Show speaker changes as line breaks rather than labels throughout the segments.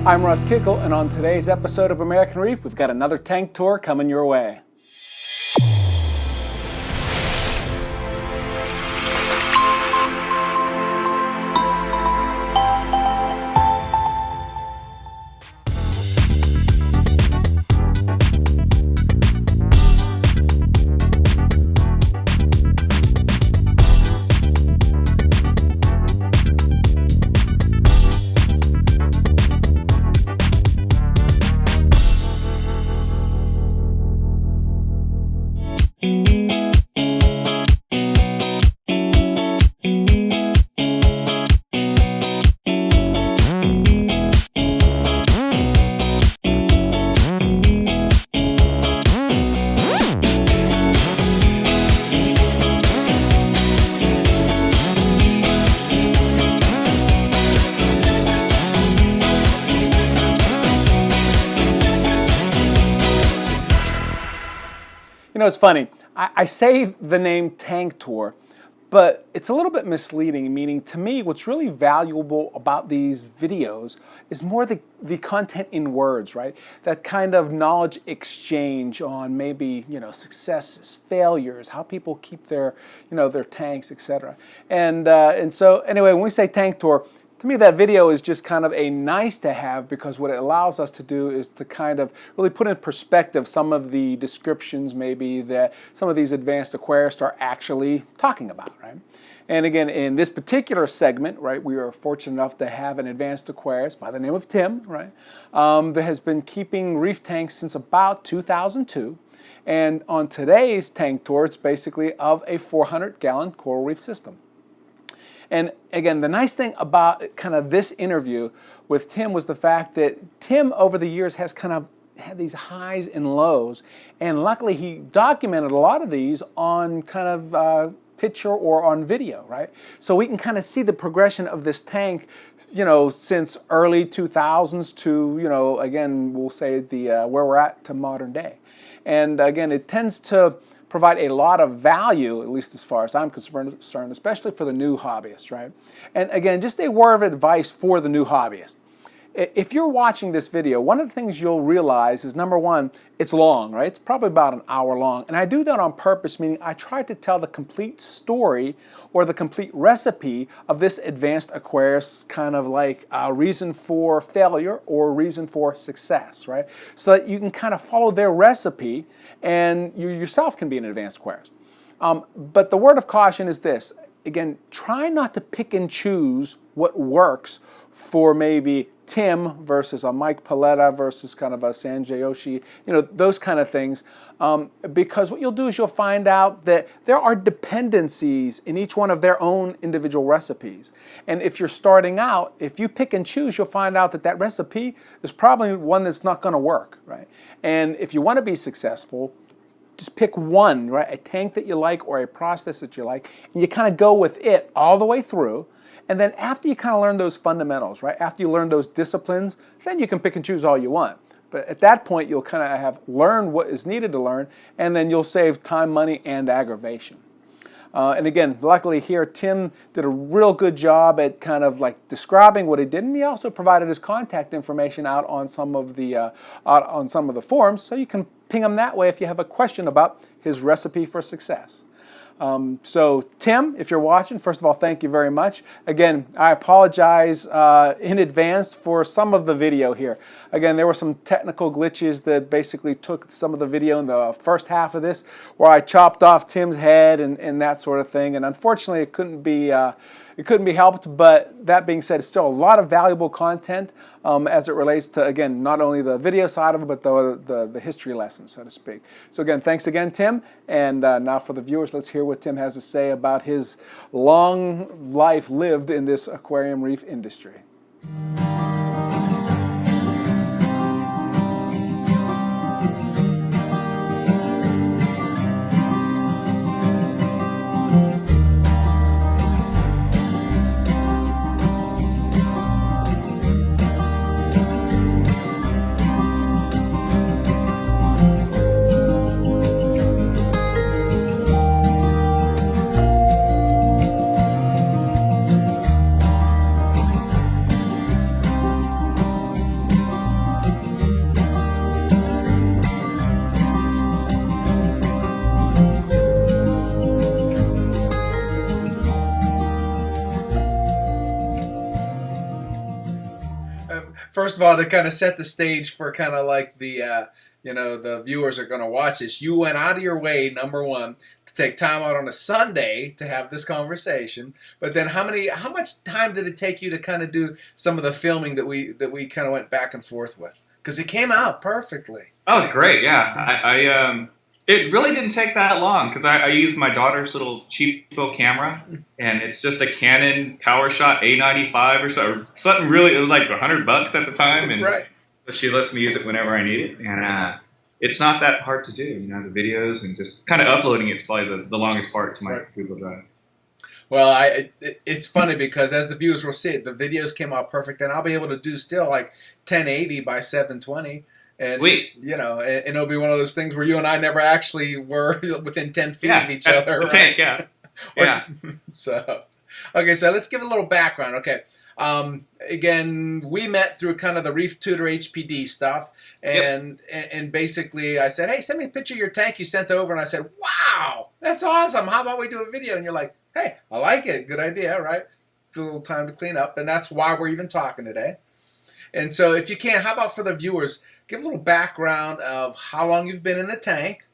I'm Russ Kickle, and on today's episode of American Reef, we've got another tank tour coming your way. You know, it's funny. I say the name tank tour, but it's a little bit misleading, meaning to me what's really valuable about these videos is more the content in words, right? That kind of knowledge exchange on maybe, successes, failures, how people keep their, their tanks, etc. And so anyway, when we say tank tour, to me, that video is just kind of a nice to have, because what it allows us to do is to kind of really put in perspective some of the descriptions maybe that some of these advanced aquarists are actually talking about, right? And again, in this particular segment, right, we are fortunate enough to have an advanced aquarist by the name of Tim, right, that has been keeping reef tanks since about 2002. And on today's tank tour, it's basically of a 400-gallon coral reef system. And again, the nice thing about kind of this interview with Tim was the fact that Tim over the years has kind of had these highs and lows, and luckily he documented a lot of these on kind of picture or on video, right? So we can kind of see the progression of this tank, since early 2000s to, again, we'll say the where we're at to modern day. And again, it tends to provide a lot of value, at least as far as I'm concerned, especially for the new hobbyist, right? And again, just a word of advice for the new hobbyist. If you're watching this video, one of the things you'll realize is, number one, it's long, right? It's probably about an hour long. And I do that on purpose, meaning I try to tell the complete story or the complete recipe of this advanced aquarist kind of like reason for failure or reason for success, right? So that you can kind of follow their recipe and you yourself can be an advanced aquarist. But the word of caution is this. Again, try not to pick and choose what works for maybe Tim versus a Mike Paletta versus kind of a Sanjay Oshii, those kind of things. Because what you'll do is you'll find out that there are dependencies in each one of their own individual recipes. And if you're starting out, if you pick and choose, you'll find out that that recipe is probably one that's not going to work, right? And if you want to be successful, just pick one, right? A tank that you like or a process that you like, and you kind of go with it all the way through. And then after you kind of learn those fundamentals, right? After you learn those disciplines, then you can pick and choose all you want. But at that point, you'll kind of have learned what is needed to learn, and then you'll save time, money, and aggravation. And again, luckily here, Tim did a real good job at kind of like describing what he did, and he also provided his contact information out on some of the forums, so you can ping him that way if you have a question about his recipe for success. So Tim, if you're watching, first of all, thank you very much. Again, I apologize in advance for some of the video here. Again, there were some technical glitches that basically took some of the video in the first half of this, where I chopped off Tim's head and that sort of thing. And unfortunately, it couldn't be helped. But that being said, it's still a lot of valuable content as it relates to, again, not only the video side of it, but the history lesson, so to speak. So again, thanks again, Tim. And now for the viewers, let's hear what Tim has to say about his long life lived in this aquarium reef industry. first of all, to kind of set the stage for kind of like the, the viewers are going to watch this, you went out of your way, number one, to take time out on a Sunday to have this conversation. But then how much time did it take you to kind of do some of the filming that we kind of went back and forth with? Because it came out perfectly.
Oh, great. Yeah. I it really didn't take that long because I used my daughter's little cheapo camera, and it's just a Canon PowerShot A95 or so, or something really. It was like $100 at the time, and
right.
So she lets me use it whenever I need it, and it's not that hard to do. You know, the videos and just kind of uploading it's probably the longest part to my Google Drive.
Well, it's funny because as the viewers will see it, the videos came out perfect, and I'll be able to do still like 1080 by 720. And,
Sweet.
And it'll be one of those things where you and I never actually were within 10 feet of each other.
The tank, yeah. Yeah.
So let's give a little background. Okay. Again, we met through kind of the Reef Tutor HPD stuff. And basically I said, hey, send me a picture of your tank you sent over. And I said, wow, that's awesome. How about we do a video? And you're like, hey, I like it. Good idea, right? A little time to clean up. And that's why we're even talking today. And so if you can, how about for the viewers, give a little background of how long you've been in the tank,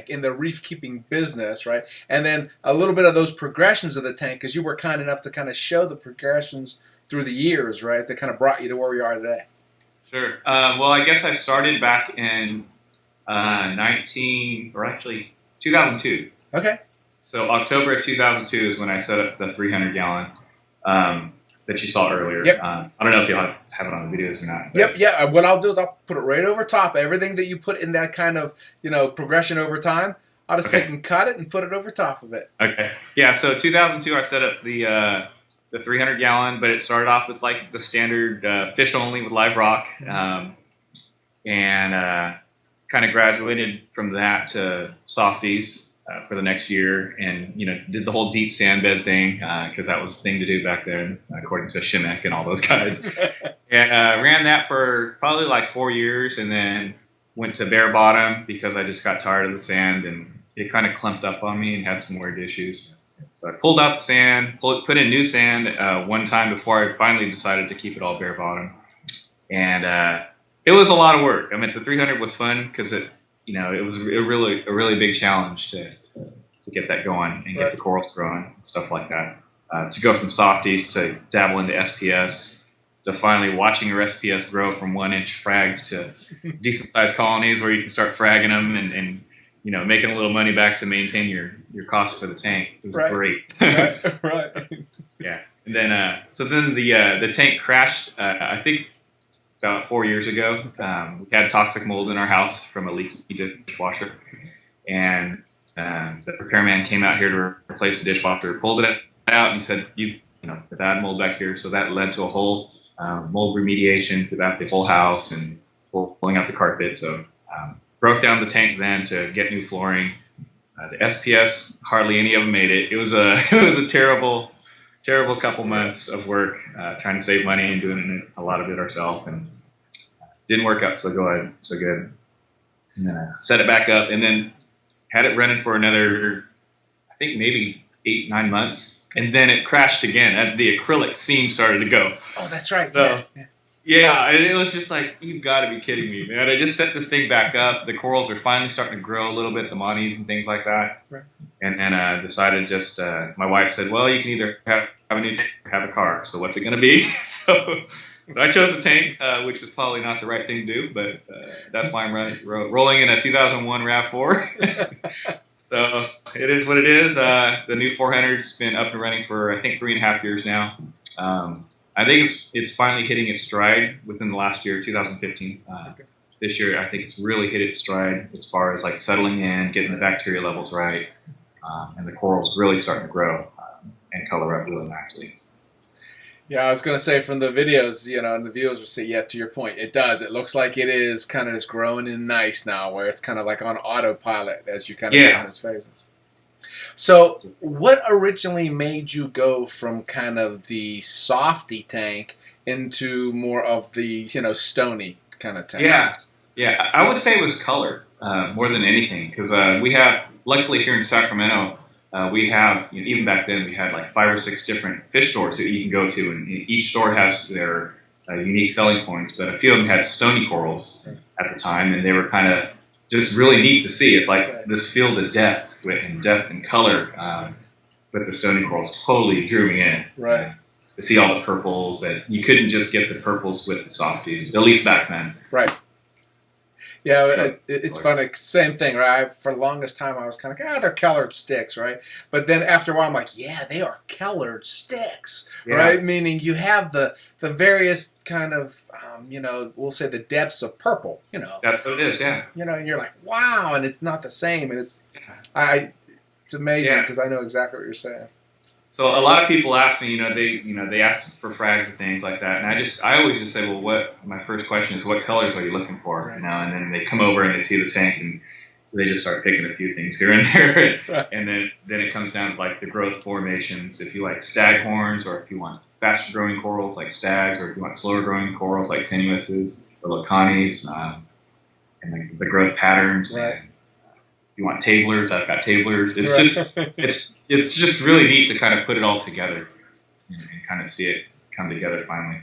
in the reef keeping business, right? And then a little bit of those progressions of the tank, because you were kind enough to kind of show the progressions through the years, right? That kind of brought you to where we are today.
Sure. Well, I guess I started back in 2002.
Okay.
So October of 2002 is when I set up the 300 gallon that you saw earlier.
Yep.
I don't know if you'll have it on the videos or not.
Yep. Yeah. What I'll do is I'll put it right over top. Everything that you put in that kind of progression over time, I'll just take and cut it and put it over top of it.
Okay. Yeah. So 2002, I set up the 300 gallon, but it started off with like the standard fish only with live rock, and kind of graduated from that to softies for the next year, and did the whole deep sand bed thing because that was the thing to do back then, according to Shimek and all those guys. And ran that for probably like 4 years, and then went to bare bottom because I just got tired of the sand and it kind of clumped up on me and had some weird issues. So I pulled out the sand, put in new sand one time before I finally decided to keep it all bare bottom, and it was a lot of work. I mean, the 300 was fun because it was a really big challenge to get that going and get the corals growing and stuff like that. To go from softies to dabble into SPS to finally watching your SPS grow from 1-inch frags to decent sized colonies where you can start fragging them and making a little money back to maintain your cost for the tank. It was great.
Right.
Yeah. And then so then the tank crashed. I think about 4 years ago. We had toxic mold in our house from a leaky dishwasher, and the repairman came out here to replace the dishwasher, pulled it out, and said, "You've had mold back here." So that led to a whole mold remediation throughout the whole house and pulling out the carpet. So broke down the tank then to get new flooring. The SPS, hardly any of them made it. It was a terrible couple months of work trying to save money and doing a lot of it ourselves, and didn't work out so good. And then set it back up, and then had it running for another, I think maybe 8-9 months, and then it crashed again. The acrylic seam started to go.
Oh, that's right.
So, yeah, it was just like, you've got to be kidding me, man. I just set this thing back up. The corals were finally starting to grow a little bit, the monies and things like that.
Right.
And then decided just, my wife said, well, you can either have a new tank or have a car. So what's it going to be? So I chose a tank, which was probably not the right thing to do, but that's why I'm rolling in a 2001 RAV4. So it is what it is. The new 400's been up and running for, I think, 3.5 years now. I think it's finally hitting its stride within the last year, 2015. This year, I think it's really hit its stride as far as like settling in, getting the bacteria levels right, and the corals really starting to grow and color up really nicely.
Yeah, I was going to say from the videos, and the viewers will say, yeah, to your point, it does. It looks like it is kind of just growing in nice now, where it's kind of like on autopilot as you kind of get in its phases. So what originally made you go from kind of the softy tank into more of the, stony kind of tank?
Yeah, I would say it was color more than anything, because we have, luckily here in Sacramento, we have, even back then, we had like 5 or 6 different fish stores that you can go to, and each store has their unique selling points, but a few of them had stony corals at the time, and they were kind of just really neat to see. It's like this field of depth and color, but the stony corals totally drew me in.
Right.
To see all the purples that you couldn't just get the purples with the softies, at least back then.
Right. Yeah, it's funny. Same thing, right? For the longest time, I was kind of like, they're colored sticks, right? But then after a while, I'm like, yeah, they are colored sticks, right? Meaning you have the various kind of, we'll say the depths of purple,
That's what it is, yeah.
And you're like, wow, and it's not the same, and it's amazing because I know exactly what you're saying.
So a lot of people ask me, they ask for frags and things like that, and I always just say, well, my first question is, what colors are you looking for? And then they come over and they see the tank and they just start picking a few things here and there, and then it comes down to like the growth formations. If you like staghorns, or if you want faster growing corals like stags, or if you want slower growing corals like tenuouses or locanis, and the growth patterns.
Right.
And if you want tablers, I've got tablers. It's just really neat to kind of put it all together and kind of see it come together finally.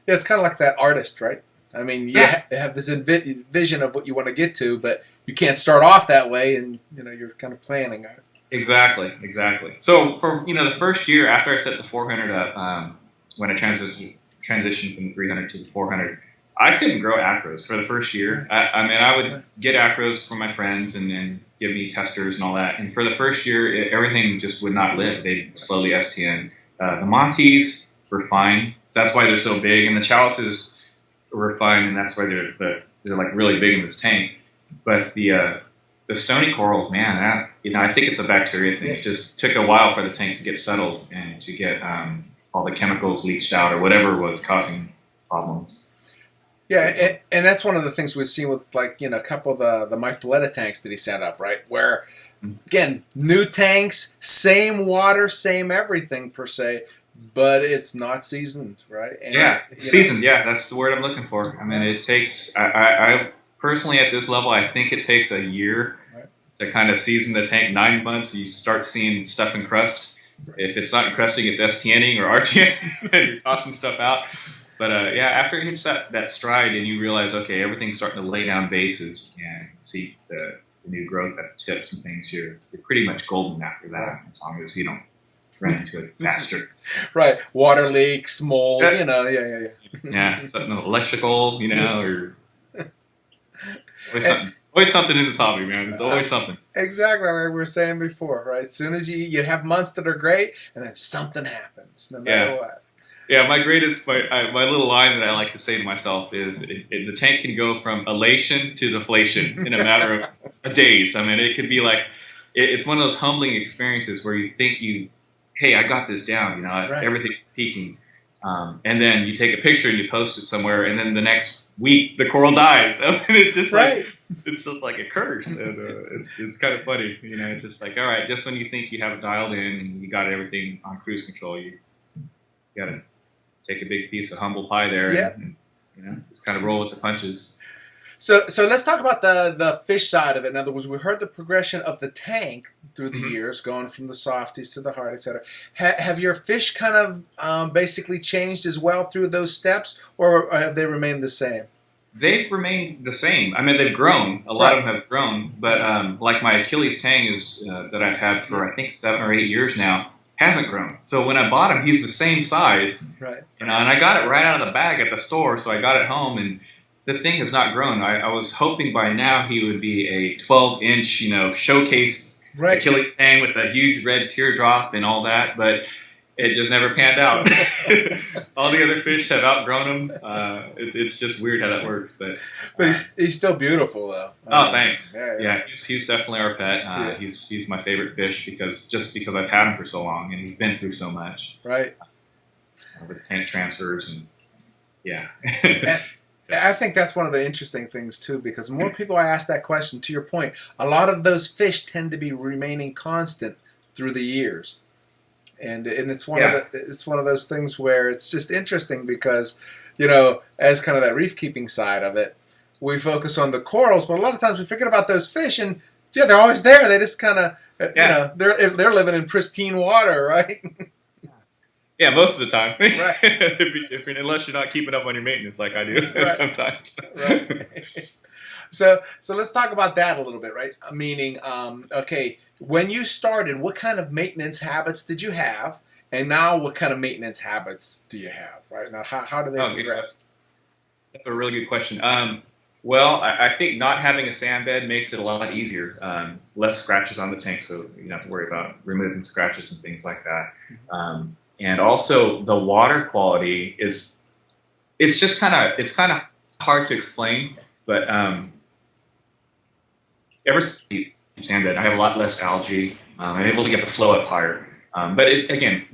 Yeah, it's kind of like that artist, right? I mean, you have this vision of what you want to get to, but you can't start off that way, and you're kind of planning on it.
Exactly. So for the first year after I set the 400 up, when I transitioned from the 300 to the 400, I couldn't grow acros for the first year. I would get acros from my friends and then give me testers and all that. And for the first year, everything just would not live. They slowly STN. The Montes were fine. So that's why they're so big. And the chalices were fine, and that's why they're like really big in this tank. But the stony corals, man, I think it's a bacteria thing. It just took a while for the tank to get settled and to get all the chemicals leached out or whatever was causing problems.
Yeah, and that's one of the things we've seen with a couple of the Mike Valletta tanks that he set up, right? Where, again, new tanks, same water, same everything per se, but it's not seasoned, right? And,
seasoned. Yeah, that's the word I'm looking for. I mean, it takes. I personally at this level, I think it takes a year to kind of season the tank. 9 months, you start seeing stuff encrust. If it's not encrusting, it's STNing or RTN, and you're tossing stuff out. But after it hits that stride and you realize, okay, everything's starting to lay down bases and see the new growth at the tips and things, you're pretty much golden after that, as long as you don't run into it faster.
Right. Water leaks, mold,
Yeah, something electrical, or always something in this hobby, man. It's always something.
Exactly, like we were saying before, right? As soon as you have months that are great, and then something happens, no matter what.
Yeah, my little line that I like to say to myself is the tank can go from elation to deflation in a matter of days. I mean, it could be like, it's one of those humbling experiences where you think hey, I got this down, everything's peaking. And then you take a picture and you post it somewhere, and then the next week the coral dies. I mean, it's just it's just like a curse. And, it's kind of funny, it's just like, all right, just when you think you have it dialed in and you got everything on cruise control, you got to take a big piece of humble pie there and just kind of roll with the punches.
So let's talk about the fish side of it. In other words, we heard the progression of the tank through the years, going from the softies to the hard, etc. Have your fish kind of basically changed as well through those steps, or have they remained the same?
They've remained the same. I mean, they've grown. A lot of them have grown, but like my Achilles tang that I've had for I think 7 or 8 years now, hasn't grown. So when I bought him, he's the same size. Right. And I got it right out of the bag at the store, so I got it home, and the thing has not grown. I was hoping by now he would be a 12-inch, showcase Achilles tang with a huge red teardrop and all that, but it just never panned out. All the other fish have outgrown him. It's just weird how that works, but
he's still beautiful though.
Thanks. Yeah, he's definitely our pet. He's my favorite fish because I've had him for so long and he's been through so much.
Right.
With tank transfers and
And I think that's one of the interesting things too, because more people I ask that question. To your point, a lot of those fish tend to be remaining constant through the years. And it's one of those things where it's just interesting because, as kind of that reef keeping side of it, we focus on the corals, but a lot of times we forget about those fish, and they're always there. They just kind of, they're living in pristine water, right?
Yeah, most of the time.
Right.
It'd be different unless you're not keeping up on your maintenance like I do
Right.
sometimes.
Right. So let's talk about that a little bit, right? Meaning, okay, when you started, what kind of maintenance habits did you have, and now what kind of maintenance habits do you have? Right now, how do they
Oh,
progress?
that's a really good question. Well, I think not having a sand bed makes it a lot easier. Less scratches on the tank, so you don't have to worry about removing scratches and things like that. And also, the water quality it's just kind of hard to explain, but ever since the sand bed, I have a lot less algae. I'm able to get the flow up higher. But again,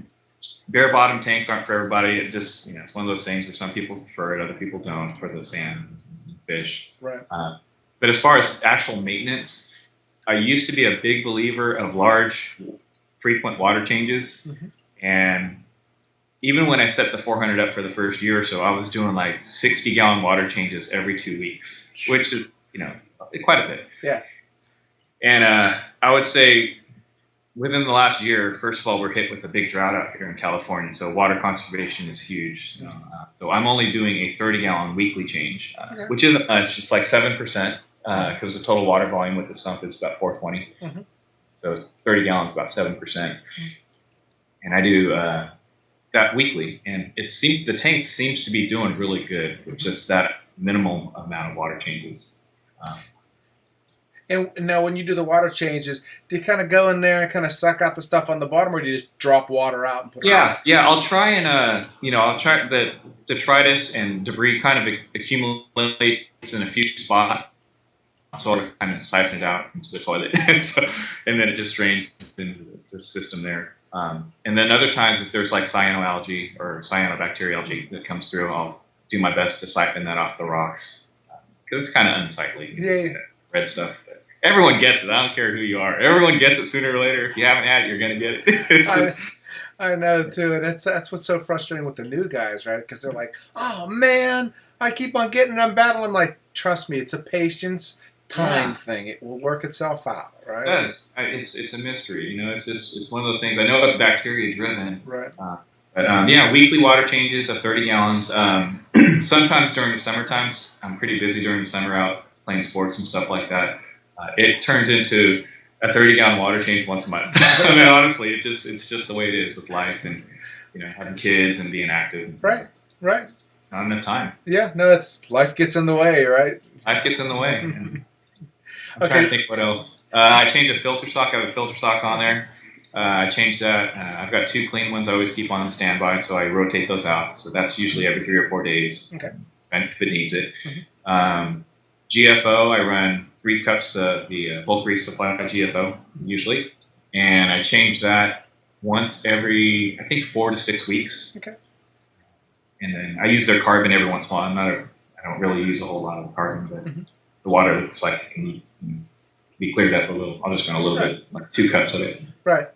bare bottom tanks aren't for everybody. It just, it's one of those things where some people prefer it, other people don't for the sand and fish.
Right.
But as far as actual maintenance, I used to be a big believer of large, frequent water changes.
Mm-hmm.
And even when I set the 400 up for the first year or so, I was doing like 60-gallon water changes every 2 weeks, which is, quite a bit.
Yeah.
And I would say within the last year, first of all, we're hit with a big drought out here in California, so water conservation is huge. So I'm only doing a 30-gallon weekly change, which isn't much. It's like 7%, because the total water volume with the sump is about 420.
Mm-hmm.
So 30 gallons, about 7%. And I do that weekly, and the tank seems to be doing really good with just that minimal amount of water changes.
And now, when you do the water changes, do you kind of go in there and kind of suck out the stuff on the bottom, or do you just drop water out and put it out?
Yeah. I'll try and I'll try the detritus and debris kind of accumulates in a few spots, so I'll kind of siphon it out into the toilet, and then it just drains into the system there. And then other times, if there's like cyanoalgae or cyanobacterial algae that comes through, I'll do my best to siphon that off the rocks, because it's kind of unsightly.
Yeah.
Red stuff. Everyone gets it. I don't care who you are. Everyone gets it sooner or later. If you haven't had it, you're going to get it.
I know, too. And that's what's so frustrating with the new guys, right? Because they're like, oh, man, I keep on getting it. I'm battling. I'm like, trust me, it's a patience time thing. It will work itself out, right?
It does. It's a mystery. It's one of those things. I know it's bacteria driven.
Right.
But weekly water changes of 30 gallons. Sometimes during the summer times, I'm pretty busy during the summer out playing sports and stuff like that. It turns into a 30-gallon water change once a month. I mean, honestly, it's just the way it is with life and having kids and being active.
Right.
Not enough time.
Yeah, no, life gets in the way, right?
Life gets in the way. I'm trying to think what else. I changed a filter sock. I have a filter sock on there. I changed that. I've got 2 clean ones I always keep on standby, so I rotate those out. So that's usually every 3 or 4 days.
Okay.
If it needs it. Mm-hmm. GFO, I run 3 cups of the bulk reef supply GFO usually, and I change that once every, I think, 4 to 6 weeks.
Okay.
And then I use their carbon every once in a while. I don't really use a whole lot of carbon, but the water looks like it can be cleared up a little. I'll just run a little bit, like 2 cups of it.
Right.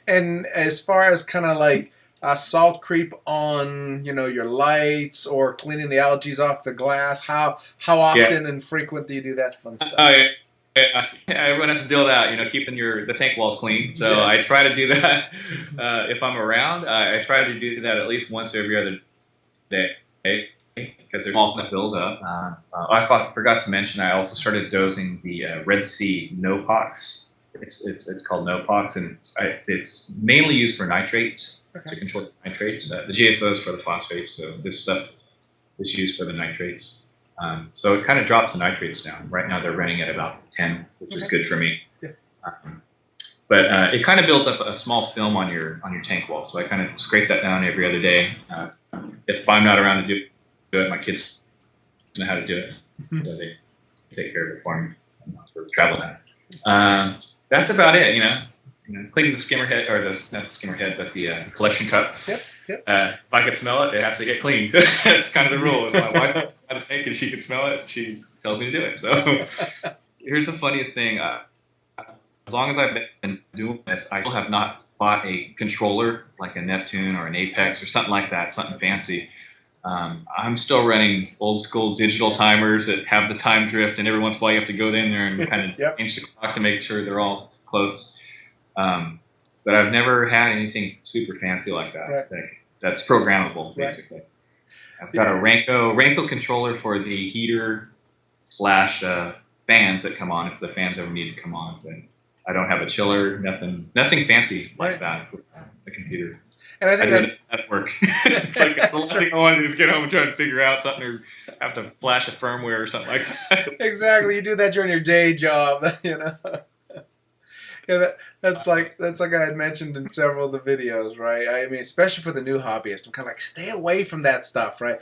And as far as kind of like salt creep on, your lights or cleaning the algae off the glass, how often and frequent do you do that fun stuff?
Everyone has to deal with that, keeping the tank walls clean. So I try to do that if I'm around. I try to do that at least once every other day, because there's moths that build up. I forgot to mention, I also started dosing the Red Sea no-pox. It's called no-pox, and it's mainly used for nitrates. Okay. To control the nitrates. The GFO is for the phosphates, so this stuff is used for the nitrates. So it kind of drops the nitrates down. Right now they're running at about 10, which is good for me. Yeah. But it kind of builds up a small film on your tank wall, so I kind of scrape that down every other day. If I'm not around to do it, my kids know how to do it, so they take care of it for me for travel time. That's about it, cleaning the skimmer head, or not the skimmer head, but the collection cup.
Yep.
If I could smell it, it has to get cleaned. That's kind of the rule. If my wife had a tank and she could smell it, she tells me to do it. So here's the funniest thing. As long as I've been doing this, I still have not bought a controller like a Neptune or an Apex or something like that, something fancy. I'm still running old school digital timers that have the time drift, and every once in a while you have to go in there and kind of change the clock to make sure they're all close. but I've never had anything super fancy like that.
Right.
That's programmable, basically. Right. I've got a Renko controller for the heater slash fans that come on if the fans ever need to come on. But I don't have a chiller, nothing fancy like that with the computer.
And I think
at work. It's like the last thing I want to do is get home and try to figure out something or have to flash a firmware or something like that.
Exactly. You do that during your day job, you know. Yeah, that's like I had mentioned in several of the videos, right? I mean, especially for the new hobbyist, I'm kind of like, stay away from that stuff, right?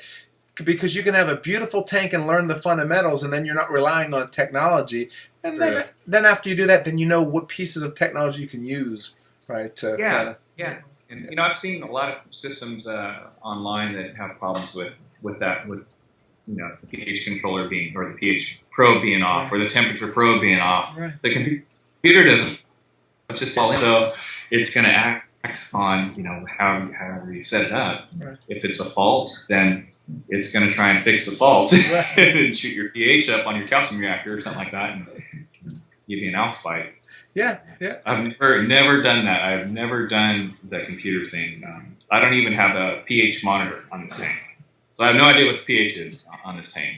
Because you can have a beautiful tank and learn the fundamentals, and then you're not relying on technology. And then after you do that, then you know what pieces of technology you can use, right?
Yeah. And you know, I've seen a lot of systems online that have problems with that, with you know, the pH controller being, or the pH probe being off, or the temperature probe being off.
Right.
The computer doesn't. It's just all in. So it's going to act on, you know, however you set it up.
Right.
If it's a fault, then it's going to try and fix the fault
Right.
and shoot your pH up on your calcium reactor or something like that, and give you an alk spike.
Yeah.
I've never done that. I've never done the computer thing. I don't even have a pH monitor on this tank, so I have no idea what the pH is on this tank.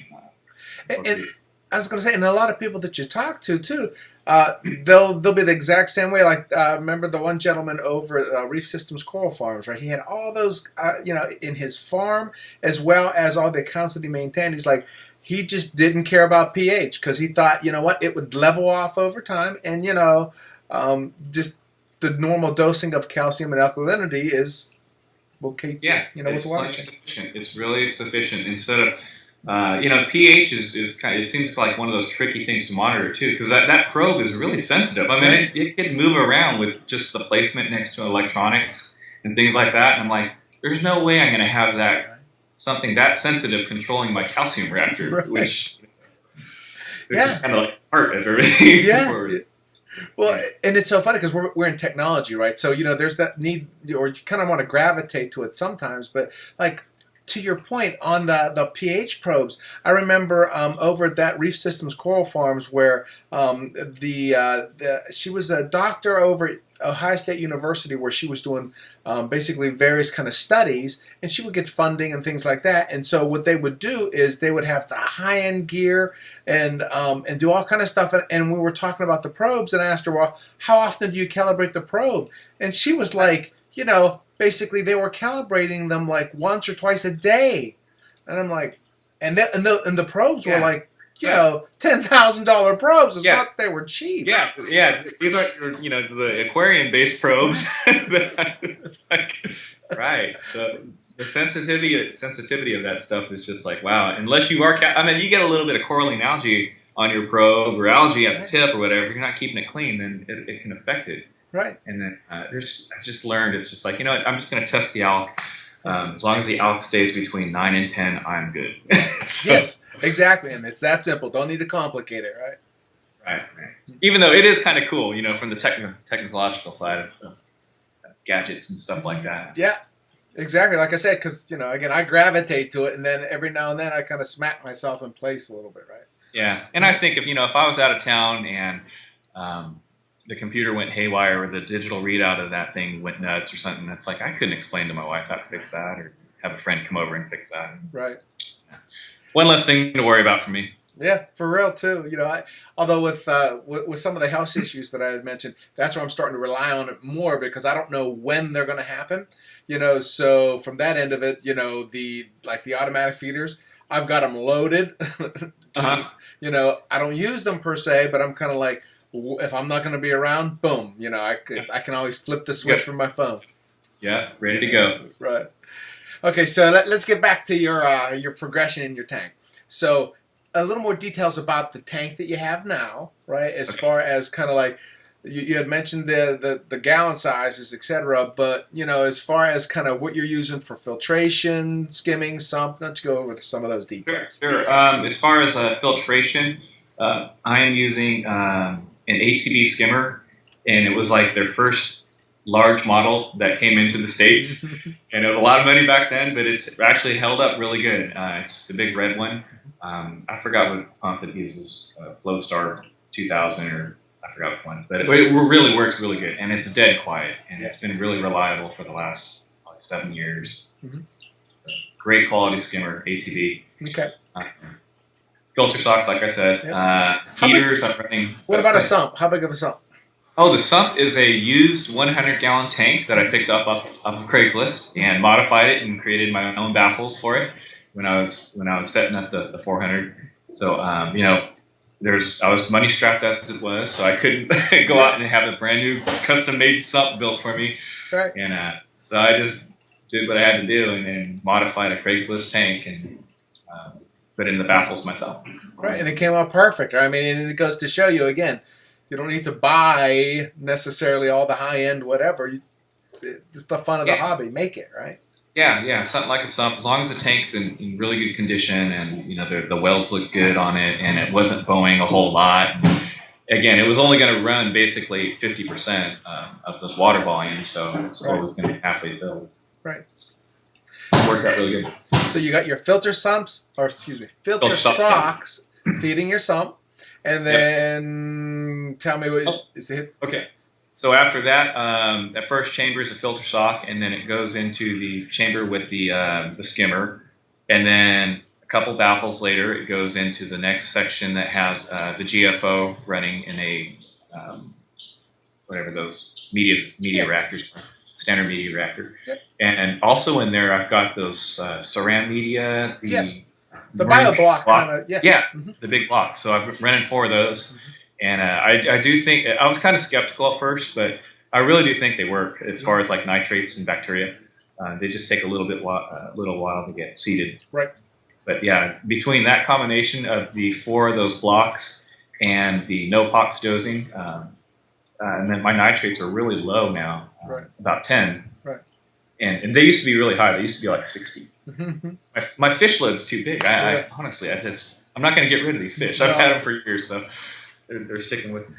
And I was going to say, and a lot of people that you talk to too, they'll be the exact same way. Like remember the one gentleman over at Reef Systems Coral Farms, right? He had all those, you know, in his farm as well as all the accounts that he maintained. He's like, he just didn't care about pH because he thought, you know what, it would level off over time, and you know, just the normal dosing of calcium and alkalinity is okay.
Yeah,
you know, with water.
Sufficient. It's really sufficient. Instead of you know, pH is kind of, it seems like one of those tricky things to monitor too, because that probe is really sensitive. I mean, it can move around with just the placement next to electronics and things like that. And I'm like, there's no way I'm going to have that something that sensitive controlling my calcium reactor, right. Which is just kind of like part of everything.
Yeah. Well, and it's so funny because we're in technology, right? So, you know, there's that need, or you kind of want to gravitate to it sometimes, but like, to your point on the pH probes, I remember over at that Reef Systems Coral Farms where she was a doctor over at Ohio State University where she was doing basically various kind of studies, and she would get funding and things like that. And so what they would do is they would have the high-end gear and do all kind of stuff. And we were talking about the probes, and I asked her, well, how often do you calibrate the probe? And she was like, you know, basically, they were calibrating them like once or twice a day, and I'm like, and the probes were like, you know, $10,000 probes. It's not they were cheap.
Yeah. These are, you know, the aquarium-based probes. Like, right. So the sensitivity of that stuff is just like, wow. Unless you are, I mean, you get a little bit of coralline algae on your probe or algae at the tip or whatever. If you're not keeping it clean, then it can affect it.
Right.
And then I just learned, it's just like, you know what, I'm just going to test the alk. As long as the alk stays between 9 and 10, I'm good. So,
yes, exactly. And it's that simple. Don't need to complicate it, right?
Right. Even though it is kind of cool, you know, from the technological side of gadgets and stuff like that.
Yeah, exactly. Like I said, because, you know, again, I gravitate to it, and then every now and then I kind of smack myself in place a little bit, right?
Yeah. And I think if I was out of town and the computer went haywire or the digital readout of that thing went nuts or something, that's like, I couldn't explain to my wife how to fix that or have a friend come over and fix that.
Right.
One less thing to worry about for me.
Yeah, for real too. You know, although with some of the health issues that I had mentioned, that's where I'm starting to rely on it more because I don't know when they're going to happen. You know, so from that end of it, you know, the automatic feeders, I've got them loaded. You know, I don't use them per se, but I'm kind of like, if I'm not going to be around, boom, you know, I can always flip the switch from my phone.
Yeah, ready to go.
Right. Okay, so let's get back to your progression in your tank. So a little more details about the tank that you have now, right? As far as kind of like you had mentioned the gallon sizes, etc. But you know, as far as kind of what you're using for filtration, skimming, sump, why don't you go over some of those details?
Sure. As far as filtration, I am using an ATB skimmer, and it was like their first large model that came into the States. And it was a lot of money back then, but it's actually held up really good. It's the big red one. I forgot what pump it uses, Flowstar 2000 or I forgot which one, but it really works really good, and it's dead quiet, and it's been really reliable for the last like 7 years.
Mm-hmm.
So, great quality skimmer, ATV.
Okay.
Filter socks, like I said. Heaters. I'm running.
What about a sump? How big of a sump?
Oh, the Sump is a used 100-gallon tank that I picked up of Craigslist and modified it and created my own baffles for it when I was setting up the 400. So you know, I was money strapped as it was, so I couldn't go out and have a brand new custom made Sump built for me.
Right.
And so I just did what I had to do and modified a Craigslist tank and put in the baffles myself.
Right, and it came out perfect. I mean, and it goes to show you again. You don't need to buy necessarily all the high-end whatever. It's the fun of the hobby. Make it, right?
Yeah, something like a Sump. As long as the tank's in really good condition and, you know, the welds look good on it and it wasn't bowing a whole lot. Again, it was only going to run basically 50% of this water volume, so it's always going to be halfway filled.
Right.
It worked out really good.
So you got your filter filter socks feeding your sump. And then tell me what is it?
Okay. So after that, that first chamber is a filter sock, and then it goes into the chamber with the skimmer, and then a couple baffles later, it goes into the next section that has the GFO running in a whatever those media reactors are, standard media reactor, and also in there I've got those Saran media.
The bio block kind of,
the big block. So I've running 4 of those, and I do think I was kind of skeptical at first, but I really do think they work as far as like nitrates and bacteria. They just take a little while to get seeded.
Right.
But yeah, between that combination of the 4 of those blocks and the no pox dosing, and then my nitrates are really low now, about 10.
Right.
And they used to be really high. They used to be like 60.
Mm-hmm.
My fish load's too big. I honestly, I'm not going to get rid of these fish. I've had them for years, so they're sticking with me.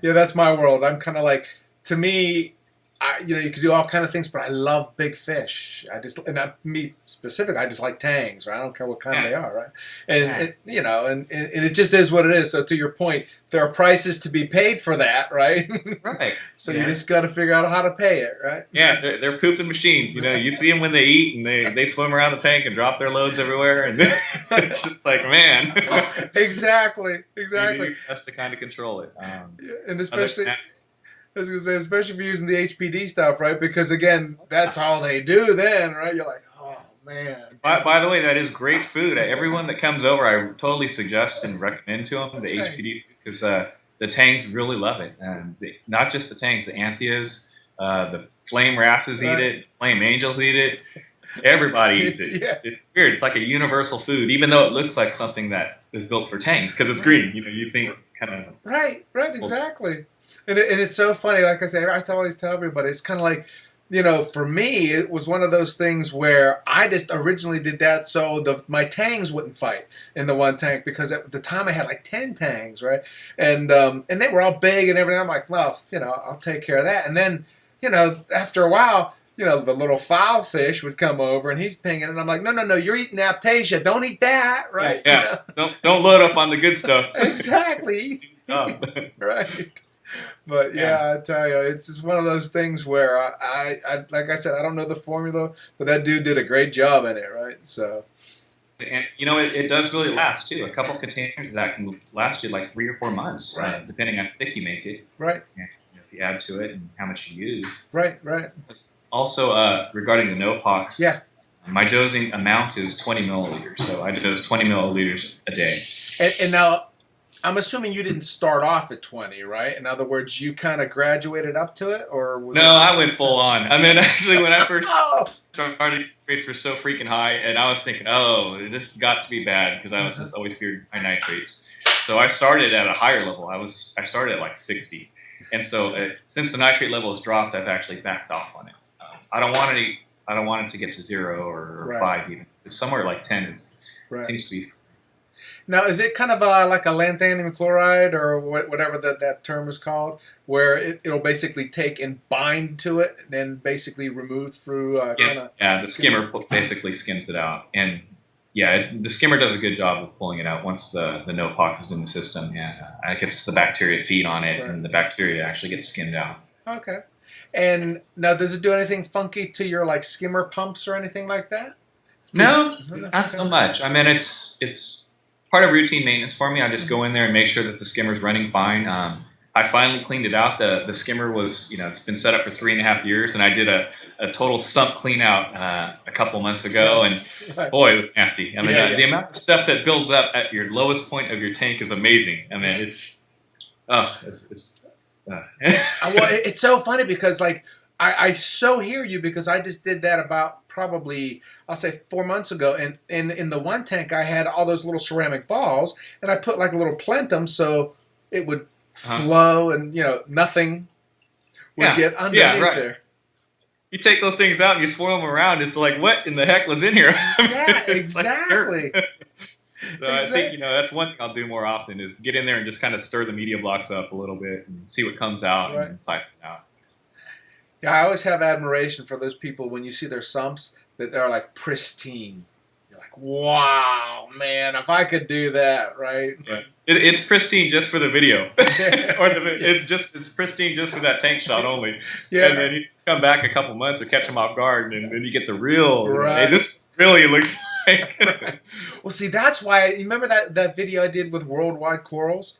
Yeah, that's my world. I'm kind of like, to me, you could do all kind of things, but I love big fish. Me specifically, I just like tangs, right? I don't care what kind they are, right? And it just is what it is. So to your point, there are prices to be paid for that, right?
Right.
So you just got to figure out how to pay it, right?
Yeah, they're pooping machines. You know, you see them when they eat, and they swim around the tank and drop their loads everywhere, and it's just like, man.
Exactly.
You has to kind of control it.
And especially. I was going to say, especially if you're using the HPD stuff, right? Because, again, that's all they do then, right? You're like, oh, man.
By the way, that is great food. Everyone that comes over, I totally suggest and recommend to them the HPD because the tangs really love it. And not just the tangs, the anthias, the flame wrasses eat it, flame angels eat it. Everybody eats it. It's weird. It's like a universal food, even though it looks like something that is built for tangs because it's green. You know, you think it's kind of
right, exactly. And it's so funny. Like I say, I always tell everybody, it's kind of like, for me, it was one of those things where I just originally did that so my tangs wouldn't fight in the one tank because at the time I had like 10 tangs, right? And they were all big and everything. I'm like, well, I'll take care of that. And then, after a while, the little foul fish would come over and he's pinging and I'm like, no, you're eating Aptasia. Don't eat that, right?
Yeah. Don't load up on the good stuff.
Exactly. Right. But I tell you, it's just one of those things where I like I said, I don't know the formula, but that dude did a great job in it, right? So.
And it does really last too. A couple containers that can last you like 3 or 4 months, depending on how thick you make it.
Right.
And if you add to it and how much you use.
Right.
Also, regarding the no-pox, my dosing amount is 20 milliliters. So I dose 20 milliliters a day.
And now, I'm assuming you didn't start off at 20, right? In other words, you kind of graduated up to it?
I went full on. I mean, actually, when I first started, rates were so freaking high, and I was thinking, this has got to be bad, because I was just always feared high nitrates. So I started at a higher level. I started at like 60. And so since the nitrate level has dropped, I've actually backed off on it. I don't want it to get to 0 or 5 even. It's somewhere like 10 seems to be.
Now, is it kind of like a lanthanum chloride or whatever that term is called, where it'll basically take and bind to it, and then basically remove through
the skimmer basically skims it out, and the skimmer does a good job of pulling it out once the no-pox is in the system, and it gets the bacteria feed on it, and the bacteria actually get skimmed out.
Okay. And now, does it do anything funky to your like skimmer pumps or anything like that?
No, not so much. I mean, it's part of routine maintenance for me. I just go in there and make sure that the skimmer's running fine. I finally cleaned it out. The skimmer was, it's been set up for 3.5 years, and I did a total sump clean out a couple months ago, and boy, it was nasty. I mean, the amount of stuff that builds up at your lowest point of your tank is amazing. I mean, well,
it's so funny because like I so hear you, because I just did that about probably, I'll say 4 months ago, and in the one tank I had all those little ceramic balls, and I put like a little plentum so it would flow, and nothing would get underneath there.
You take those things out and you swirl them around, it's like, what in the heck was in here?
Yeah, exactly.
So I think, that's one thing I'll do more often, is get in there and just kind of stir the media blocks up a little bit and see what comes out and siphon out.
Yeah, I always have admiration for those people when you see their sumps, that they're like pristine. You're like, wow, man, if I could do that, right?
Yeah. It's pristine just for the video. It's pristine just for that tank shot only. Yeah. And then you come back a couple months or catch them off guard, and then you get the real, hey, this really looks like.
Well, see, that's why, you remember that video I did with worldwide corals?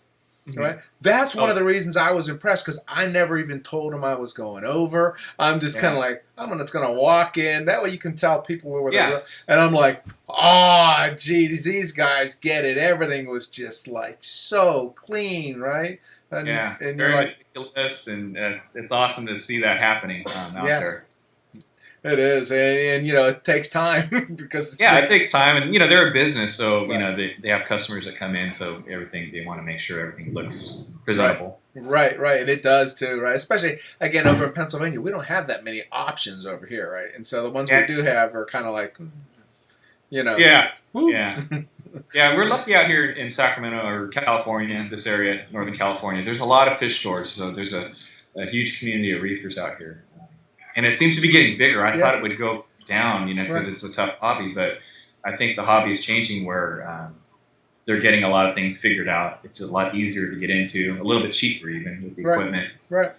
Right, that's one of the reasons I was impressed, because I never even told them I was going over. I'm just kind of like, I'm just gonna walk in. That way you can tell people where they're. And I'm like, oh, geez, these guys get it. Everything was just like so clean, right? And, and you're like,
ridiculous, and it's awesome to see that happening out there.
It is, and it takes time because
it takes time, and they're a business, so they have customers that come in, so they want to make sure everything looks presentable.
Right, and it does too, right? Especially again over in Pennsylvania, we don't have that many options over here, right? And so the ones we do have are kind of like,
Yeah, we're lucky out here in Sacramento or California, this area, Northern California. There's a lot of fish stores, so there's a huge community of reefers out here. And it seems to be getting bigger. I thought it would go down, because it's a tough hobby. But I think the hobby is changing, where they're getting a lot of things figured out. It's a lot easier to get into, a little bit cheaper even with the equipment.
Right.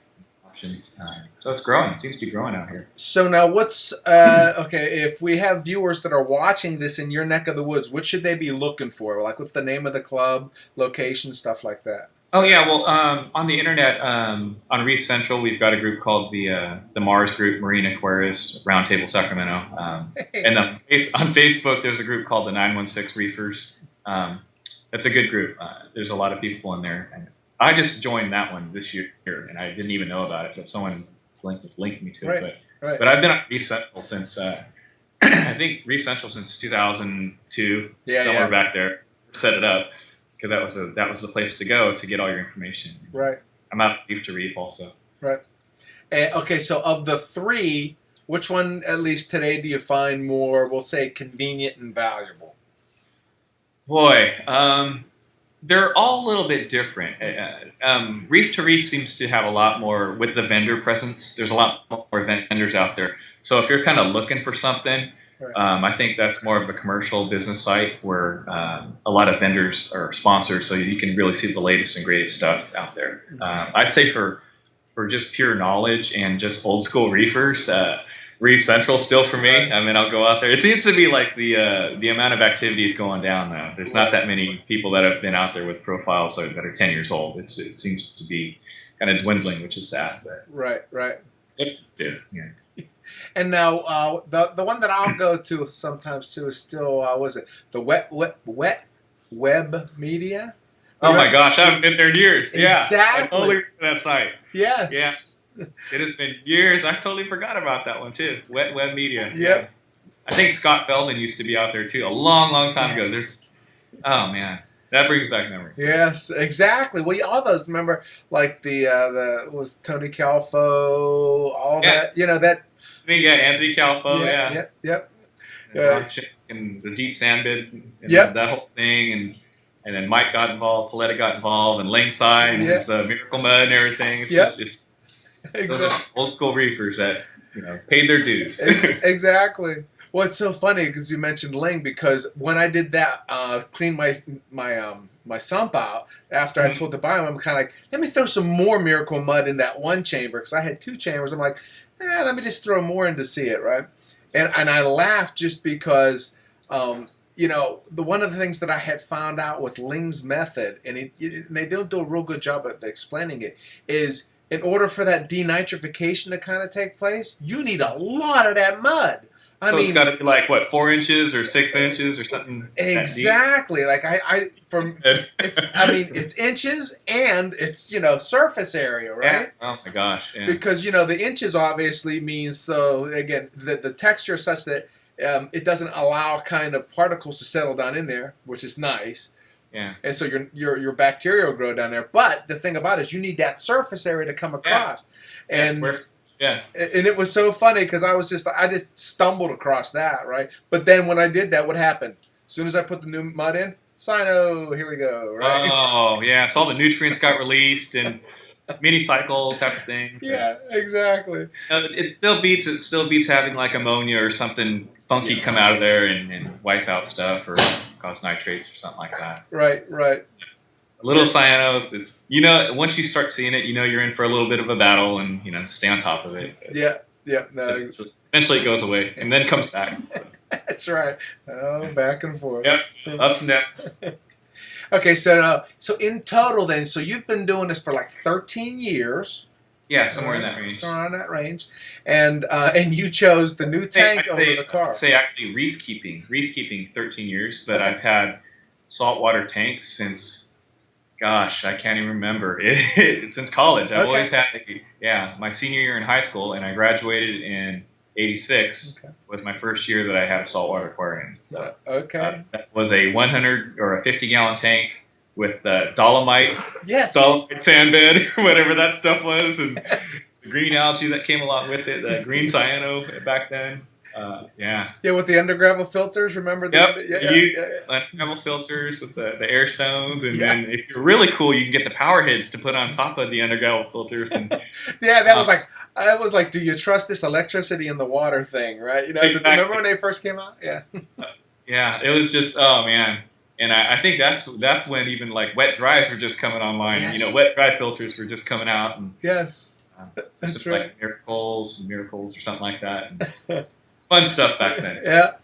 Options. So it's growing. It seems to be growing out here.
So now what's, if we have viewers that are watching this in your neck of the woods, what should they be looking for? Like, what's the name of the club, location, stuff like that?
Oh yeah, well, on the internet, on Reef Central, we've got a group called the Mars Group Marine Aquarist Roundtable Sacramento, and on Facebook there's a group called the 916 Reefers. That's a good group. There's a lot of people in there, and I just joined that one this year, and I didn't even know about it, but someone linked me to it. But I've been on Reef Central since I think Reef Central since 2002, somewhere back there. Set it up. Because that was the place to go to get all your information.
Right.
I'm out of Reef to Reef also.
Right. Okay, so of the three, which one, at least today, do you find more, we'll say, convenient and valuable?
Boy, they're all a little bit different. Reef to Reef seems to have a lot more with the vendor presence. There's a lot more vendors out there. So if you're kind of looking for something, I think that's more of a commercial business site where a lot of vendors are sponsors, so you can really see the latest and greatest stuff out there. I'd say for just pure knowledge and just old school reefers, Reef Central still for me. I mean, I'll go out there. It seems to be like the amount of activity is going down now. There's not that many people that have been out there with profiles that are 10 years old. It seems to be kind of dwindling, which is sad. But
right.
Yeah.
And now the one that I'll go to sometimes too is still was it the wet web media?
Oh my gosh, I haven't been there in years.
Exactly.
Yeah, I totally remember that site.
Yes.
Yeah. It has been years. I totally forgot about that one too. Wet web media.
Yep.
Yeah. I think Scott Feldman used to be out there too, a long time ago. Oh man, that brings back memories.
Yes, exactly. Well, all those, remember, like the was Tony Calfo, all that, that.
Anthony Calfo,
Yep.
And the deep sand bed, and that whole thing, and then Mike got involved, Paletta got involved, and Langside, and his Miracle Mud and everything. It's
exactly.
old school reefers that paid their dues.
Exactly. Well, it's so funny because you mentioned Ling, because when I did that, clean my sump out after I told to buy them, I'm kind of like, let me throw some more Miracle Mud in that one chamber, because I had 2 chambers. I'm like, let me just throw more in to see it, right? And I laughed just because, one of the things that I had found out with Ling's method, and they don't do a real good job at explaining it, is in order for that denitrification to kind of take place, you need a lot of that mud.
So it's got to be like what, 4 inches or 6 inches or something.
Exactly. Like it's inches and it's surface area, right?
Yeah. Oh my gosh. Yeah.
Because the inches obviously means, so again, the texture is such that it doesn't allow kind of particles to settle down in there, which is nice.
Yeah.
And so your bacteria will grow down there. But the thing about it is you need that surface area to come across.
Yeah.
And it was so funny because I just stumbled across that, right? But then when I did that, what happened? As soon as I put the new mud in, Sino, here we go, right?
Oh, yeah. So all the nutrients got released and mini cycle type of thing.
Yeah, exactly.
It still beats having like ammonia or something funky come out of there and wipe out stuff or cause nitrates or something like that.
Right.
A little cyano, it's once you start seeing it, you're in for a little bit of a battle, and stay on top of it.
Yeah. No.
Eventually it goes away and then comes back.
That's right. Oh, back and forth.
Yep, ups and downs.
Okay, so in total then, so you've been doing this for like 13 years.
Yeah, somewhere in that range.
Somewhere in that range, and you chose the new tank over the car.
I'd say actually reef keeping 13 years, but I've had saltwater tanks since. Gosh, I can't even remember. Since college. I've always had, my senior year in high school, and I graduated in 86 was my first year that I had a saltwater aquarium. So that was a 100 or a 50-gallon tank with dolomite, dolomite sand bed, whatever that stuff was, and the green algae that came along with it, the green cyano back then.
With the undergravel filters, remember?
Undergravel filters with the air stones, and then if you're really cool, you can get the power heads to put on top of the undergravel filters. And,
that was like, do you trust this electricity in the water thing, right?
Exactly.
Remember when they first came out?
Yeah, it was just, oh man. And I think that's when even like wet dries were just coming online.
Yes.
Wet dry filters were just coming out. And,
yes, that's
just
right.
Like miracles or something like that. And fun stuff back then.
Yeah.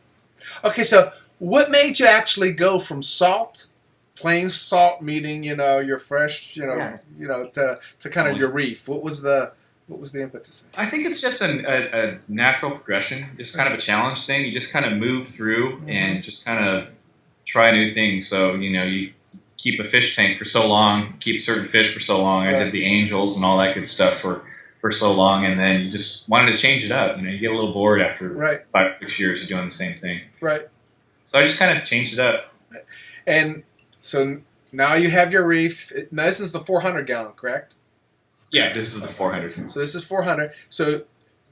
Okay, so what made you actually go from plain salt, meaning your fresh, to kind of your reef? What was the impetus?
I think it's just a natural progression. It's kind of a challenge thing. You just kind of move through and just kind of try new things. So you keep a fish tank for so long, keep certain fish for so long. I did the angels and all that good stuff for so long, and then you just wanted to change it up. You get a little bored after 5 or 6 years of doing the same thing.
Right.
So I just kind of changed it up.
And so now you have your reef. Now this is the 400-gallon, correct?
Yeah, this is the 400.
So this is 400. So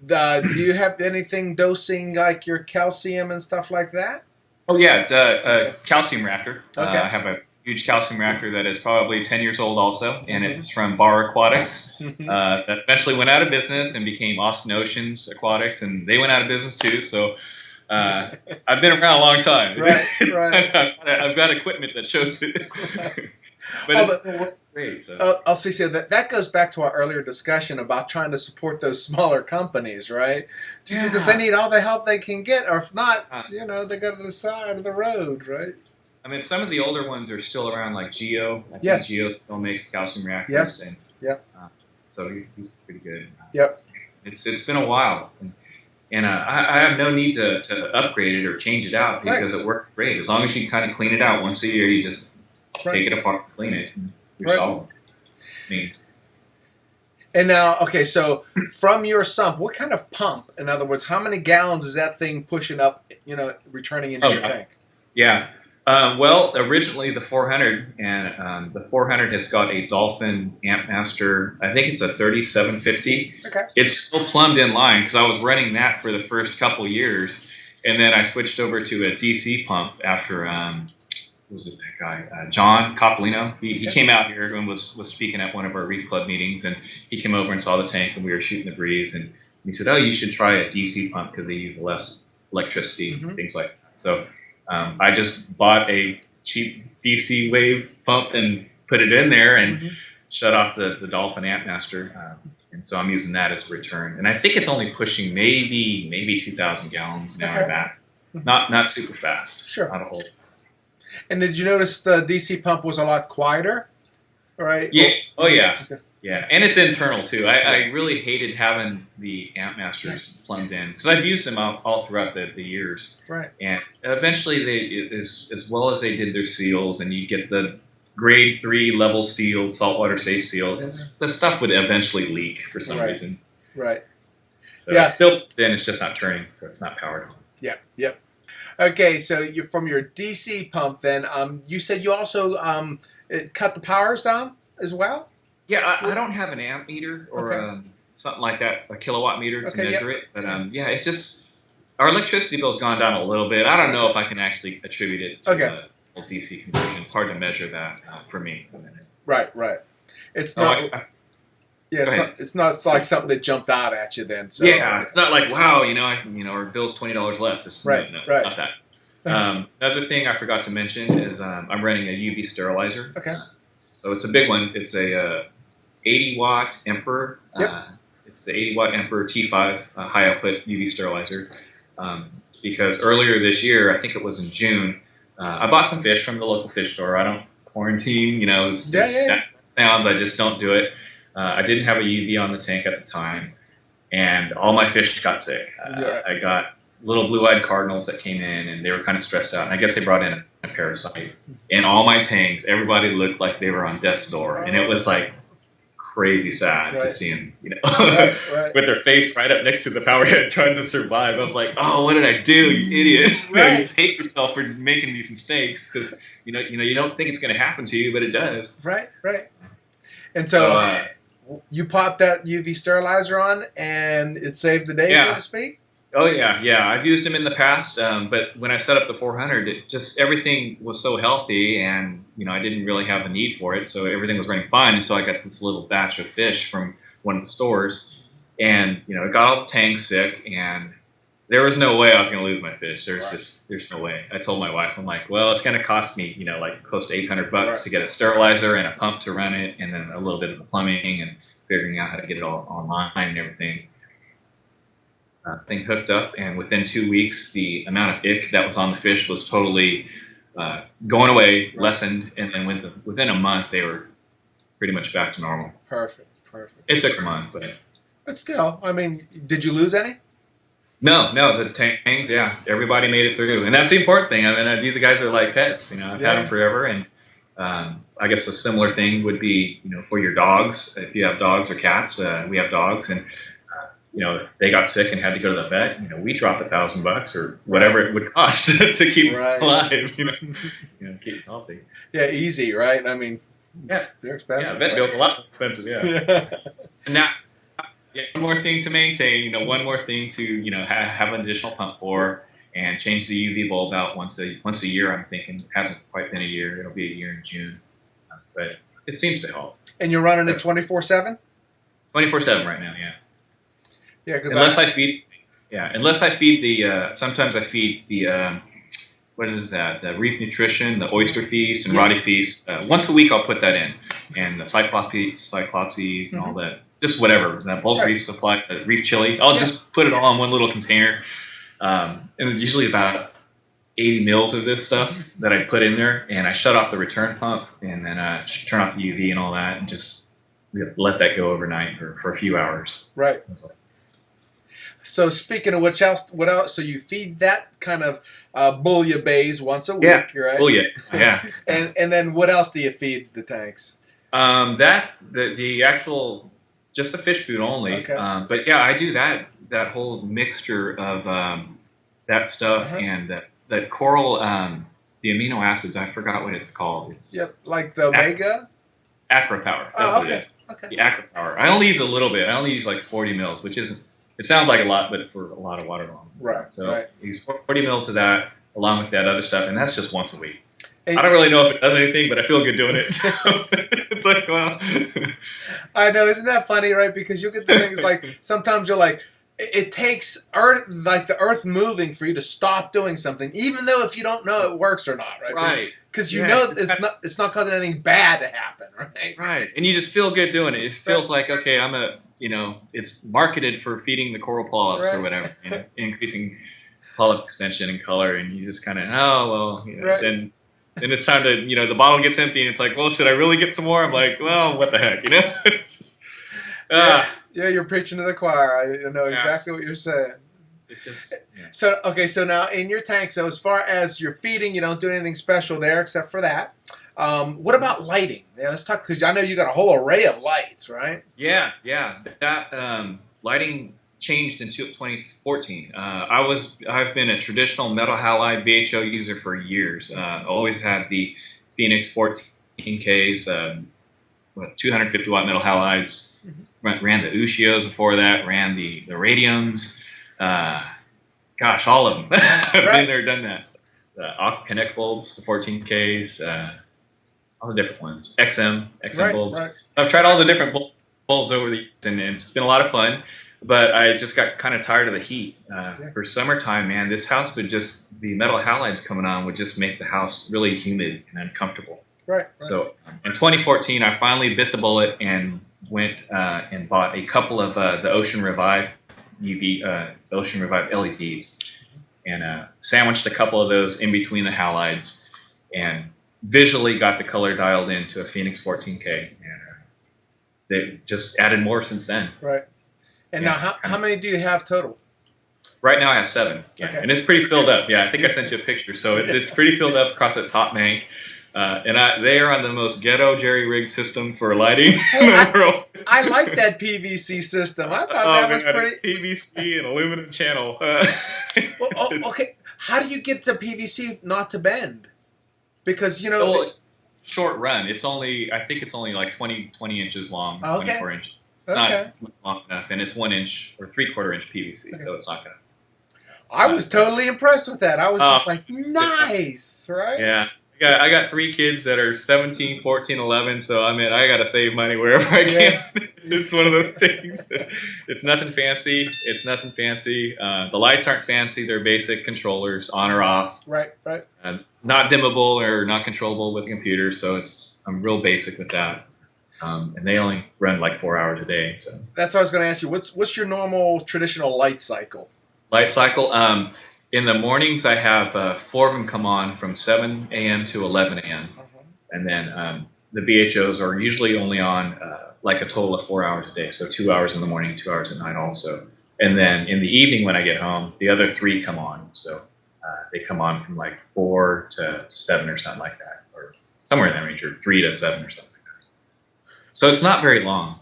do you have anything dosing like your calcium and stuff like that?
Oh yeah, calcium reactor.
Okay.
I have a huge calcium reactor that is probably 10 years old also, and it's from Bar Aquatics. That eventually went out of business and became Austin Oceans Aquatics, and they went out of business too. So I've been around a long time.
Right.
I've got equipment that shows it. But it's still works great. So.
I'll see. So that goes back to our earlier discussion about trying to support those smaller companies, right? Just because they need all the help they can get, or if not, they go to the side of the road, right?
I mean, some of the older ones are still around, like Geo. I think Geo still makes calcium reactors.
Yes.
So he's pretty good.
Yep.
It's been a while, and I have no need to upgrade it or change it out because it works great. As long as you kind of clean it out once a year, you just take it apart, clean it, and you're solid. I mean.
And now, okay, so from your sump, what kind of pump? In other words, how many gallons is that thing pushing up? Returning into your tank.
Yeah. Well, originally the 400, and the 400 has got a Dolphin Amp Master. I think it's a 3750.
Okay.
It's still plumbed in line because I was running that for the first couple years, and then I switched over to a DC pump after what was it, that guy John Coppolino. He came out here and was speaking at one of our Reef Club meetings, and he came over and saw the tank, and we were shooting the breeze, and he said, "Oh, you should try a DC pump because they use less electricity, things like that. So I just bought a cheap DC wave pump and put it in there and shut off the Dolphin Amp Master. And so I'm using that as a return. And I think it's only pushing maybe 2,000 gallons an hour back. Not super fast.
Sure.
Not a whole.
And did you notice the DC pump was a lot quieter? Right?
Yeah. Oh, yeah.
Okay.
Yeah. And it's internal, too. I really hated having the Amp Masters plumbed in because I've used them all throughout the years.
Right.
And eventually, as well as they did their seals, and you get the grade 3 level sealed, saltwater safe seal, the stuff would eventually leak for some reason.
Right.
So it's still then it's just not turning, so it's not powered on.
Yeah. Yep. Okay, so you from your DC pump, then you said you also cut the powers down as well.
Yeah, I don't have an amp meter or something like that, a kilowatt meter to measure it. But it just our electricity bill's gone down a little bit. I don't know if I can actually attribute it to the whole DC conversion. It's hard to measure that for me.
Right. It's not. It's not like something that jumped out at you then. So.
Yeah, it's not like wow, our bill's $20 less. It's not that. Another thing I forgot to mention is I'm running a UV sterilizer.
Okay.
So it's a big one. It's a 80 watt Emperor. It's the 80 watt Emperor T5 high output UV sterilizer. Because earlier this year, I think it was in June, I bought some fish from the local fish store. I don't quarantine. That sounds. I just don't do it. I didn't have a UV on the tank at the time, and all my fish got sick. I got little blue-eyed cardinals that came in, and they were kind of stressed out. And I guess they brought in a parasite. In all my tanks, everybody looked like they were on death's door, and it was like crazy sad to see them, with their face right up next to the power head trying to survive. I was like, oh, what did I do, you idiot? You just hate yourself for making these mistakes because you don't think it's going to happen to you, but it does.
Right. And so you popped that UV sterilizer on, and it saved the day, so to speak?
Oh, yeah. I've used them in the past, but when I set up the 400, everything was so healthy, and, I didn't really have the need for it, so everything was running fine until I got this little batch of fish from one of the stores, and, it got all the tanks sick, and there was no way I was going to lose my fish. There's no way. I told my wife, I'm like, well, it's going to cost me, like close to $800 to get a sterilizer and a pump to run it, and then a little bit of the plumbing and figuring out how to get it all online and everything. Thing hooked up, and within 2 weeks, the amount of ick that was on the fish was totally going away, lessened, and then within a month, they were pretty much back to normal. Perfect. It took a month,
but still, did you lose any?
No, the tangs, everybody made it through, and that's the important thing. These guys are like pets, I've had them forever, and I guess a similar thing would be, for your dogs. If you have dogs or cats, we have dogs, and they got sick and had to go to the vet. We dropped $1,000 or whatever it would cost to keep alive. Keep healthy.
Yeah, easy, right? They're expensive.
Vet bills a lot more expensive. And now. One more thing to maintain, one more thing to, have an additional pump for, and change the UV bulb out once a year. I'm thinking it hasn't quite been a year. It'll be a year in June, but it seems to help.
And you're running it 24/7?
24/7 right now, yeah.
Yeah, because
unless I feed the. Sometimes I feed the. What is that? The Reef Nutrition, the Oyster Feast, and Roddy Feast. Once a week, I'll put that in, and the Cyclopses and all that. Just whatever, that bulk reef supply, reef chili. I'll just put it all in one little container. And usually about 80 mils of this stuff that I put in there. And I shut off the return pump and then turn off the UV and all that and just let that go overnight for a few hours.
Right. So speaking of what else? So you feed that kind of bouillabaisse once a week, right?
Yeah.
and then what else do you feed the tanks?
The actual... Just the fish food only.
Okay.
But I do that whole mixture of that stuff and that coral, the amino acids. I forgot what it's called. It's
like the omega?
Acropower. That's what it is.
Okay.
The Acropower. I only use a little bit. I only use like 40 mils, which isn't, it sounds like a lot, but for a lot of water bombs.
Right.
So I use 40 mils of that along with that other stuff, and that's just once a week. I don't really know if it does anything, but I feel good doing it. It's like, well.
I know. Isn't that funny, right? Because you get the things like, sometimes you're like, it takes earth, like the earth moving for you to stop doing something, even though if you don't know it works or not, right?
Right.
Because you know it's not causing anything bad to happen, right?
Right. And you just feel good doing it. It feels like, okay, it's marketed for feeding the coral polyps or whatever, increasing polyp extension and color, and you just kind of, then it's time to, the bottle gets empty, and it's like, well, should I really get some more? I'm like, well, what the heck, It's just,
yeah, you're preaching to the choir. I know exactly what you're saying. So now in your tank, so as far as your feeding, you don't do anything special there except for that. What about lighting? Yeah, let's talk, because I know you got a whole array of lights, right?
Yeah. That lighting changed in 2014. I've been a traditional metal halide VHO user for years. Always had the Phoenix 14Ks, 250 watt metal halides. Ran the Ushios before that. Ran the radiums. Gosh, all of them. I've been there, done that. Connect bulbs, the 14Ks, all the different ones. XM bulbs. Right. I've tried all the different bulbs over the years, and it's been a lot of fun. But I just got kind of tired of the heat. For summertime, man, this house would the metal halides coming on would just make the house really humid and uncomfortable. Right. So in 2014, I finally bit the bullet and went and bought a couple of the Ocean Revive Ocean Revive LEDs, and sandwiched a couple of those in between the halides, and visually got the color dialed into a Phoenix 14K, and they just added more since then. Right. And now, how many do you have total? Right now I have 7. Yeah. Okay. And it's pretty filled up. Yeah, I think I sent you a picture. So it's pretty filled up across that top bank. And they are on the most ghetto jerry-rigged system for lighting in the world. I like that PVC system. I thought that was pretty... PVC and aluminum channel. Okay. How do you get the PVC not to bend? Because, short run. I think it's only like 20 inches long, 24 inches. Not long enough, and it's 1 inch or 3/4 inch PVC, so it's not gonna. I was totally impressed with that. I was just like, nice, right? Yeah, I got 3 kids that are 17, 14, 11, so I mean, I gotta save money wherever I can. It's one of those things. It's nothing fancy. The lights aren't fancy. They're basic controllers, on or off. Right. Not dimmable or not controllable with a computer, so I'm real basic with that. And they only run like 4 hours a day. So that's what I was going to ask you. What's your normal traditional light cycle? In the mornings, I have 4 of them come on from 7 a.m. to 11 a.m. And then the BHOs are usually only on like a total of 4 hours a day. So 2 hours in the morning, 2 hours at night also. And then in the evening when I get home, the other 3 come on. So they come on from like 4 to 7 or something like that, or somewhere in that range, or 3 to 7 or something. So it's not very long.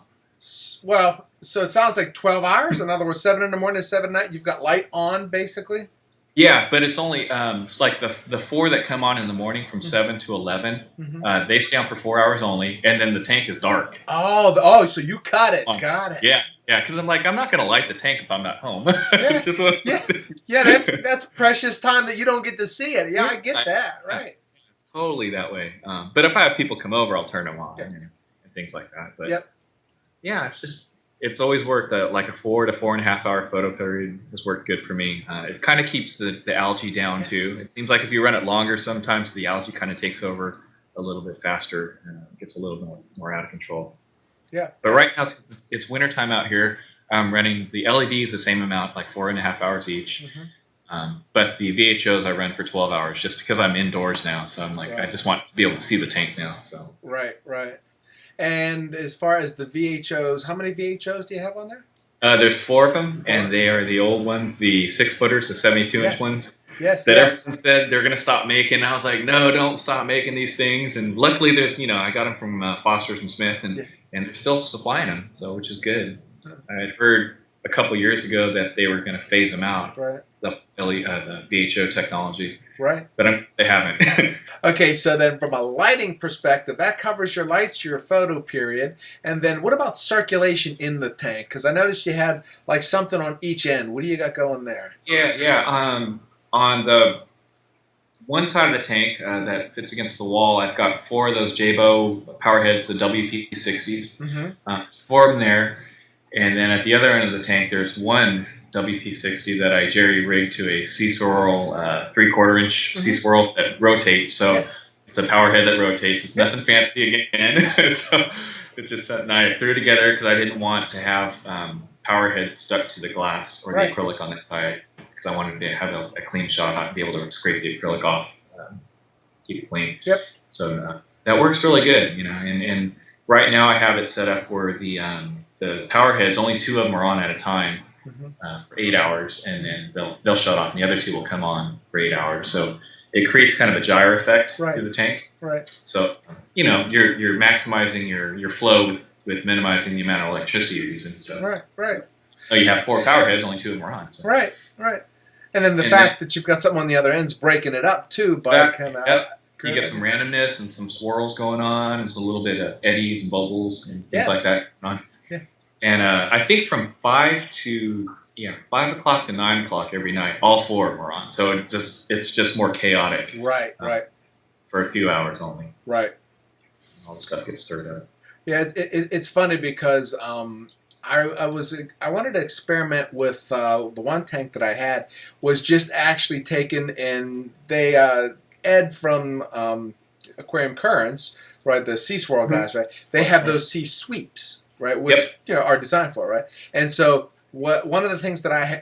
Well, so it sounds like 12 hours. In other words, 7 in the morning to 7 at night. You've got light on, basically. Yeah, but it's only it's like the 4 that come on in the morning from 7 to 11. They stay on for 4 hours only, and then the tank is dark. Oh, so you cut it. Got it. Yeah, because I'm like, I'm not going to light the tank if I'm not home. It's just that's precious time that you don't get to see it. Yeah, I get that. Right. It's totally that way. But if I have people come over, I'll turn them on. And things like that. But yeah, it's always worked. Like a 4 to 4.5 hour photo period has worked good for me. It kind of keeps the algae down too. It seems like if you run it longer, sometimes the algae kind of takes over a little bit faster and gets a little more out of control. Yeah. But right now it's wintertime out here. I'm running the LEDs the same amount, like 4.5 hours each. But the VHOs I run for 12 hours just because I'm indoors now. So I'm like, I just want to be able to see the tank now. So Right. And as far as the VHOs, how many VHOs do you have on there? There's 4 of them, and they are the old ones, the 6-footers, the 72-inch ones. Yes. Everyone said they're going to stop making. I was like, no, don't stop making these things. And luckily, there's I got them from Foster's and Smith, and they're still supplying them, so which is good. I had heard a couple years ago that they were going to phase them out, the VHO technology. Right. But they haven't. Okay, so then from a lighting perspective, that covers your lights, your photo period. And then what about circulation in the tank? Because I noticed you had like something on each end. What do you got going there? Yeah. On the one side of the tank that fits against the wall, I've got 4 of those Jabo power heads, the WP60s. 4 of them there. And then at the other end of the tank, there's one WP60 that I jerry rigged to a sea swirl 3/4 inch sea swirl that rotates. So it's a power head that rotates. It's nothing fancy again. So it's just something I threw together because I didn't want to have power heads stuck to the glass or the acrylic on that side, because I wanted to have a clean shot and be able to scrape the acrylic off, keep it clean.
Yep.
So that works really good, you know. And right now I have it set up where the power heads, only 2 of them are on at a time for 8 hours, and then they'll shut off, and the other 2 will come on for 8 hours. So it creates kind of a gyro effect through the tank.
Right.
So you know you're maximizing your flow with minimizing the amount of electricity you're using. So
Right.
So you have 4 power heads, only 2 of them are on. So.
Right. And then the fact that you've got something on the other end's breaking it up too by kind of.
You get some randomness and some swirls going on, and some little bit of eddies and bubbles and things like that going on.
Yeah.
And I think from 5 o'clock to 9 o'clock every night, all 4 of them are on. So it's just more chaotic.
Right.
For a few hours only.
Right.
All the stuff gets stirred up.
Yeah, it's funny because I wanted to experiment with the one tank that I had was just actually taken, and they Ed from Aquarium Currents, right, the sea swirl guys, right, they have those sea sweeps, right, which are designed for, right, and so one of the things that I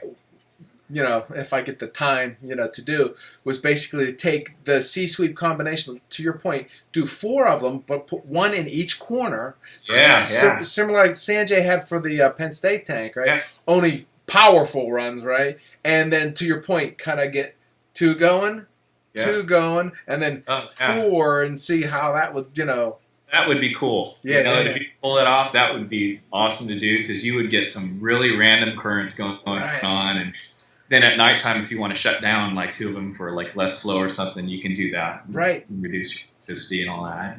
if I get the time, to do, was basically to take the sea sweep combination, to your point, do 4 of them, but put 1 in each corner. Similar like Sanjay had for the Penn State tank, right?
Yeah.
Only powerful runs, right? And then, to your point, kind of get 2 going, 2 going, and then 4, and see how that would,
That would be cool. If you pull it off, that would be awesome to do, because you would get some really random currents going on, and then at nighttime, if you want to shut down like 2 of them for like less flow or something, you can do that.
Right.
And reduce electricity and all that.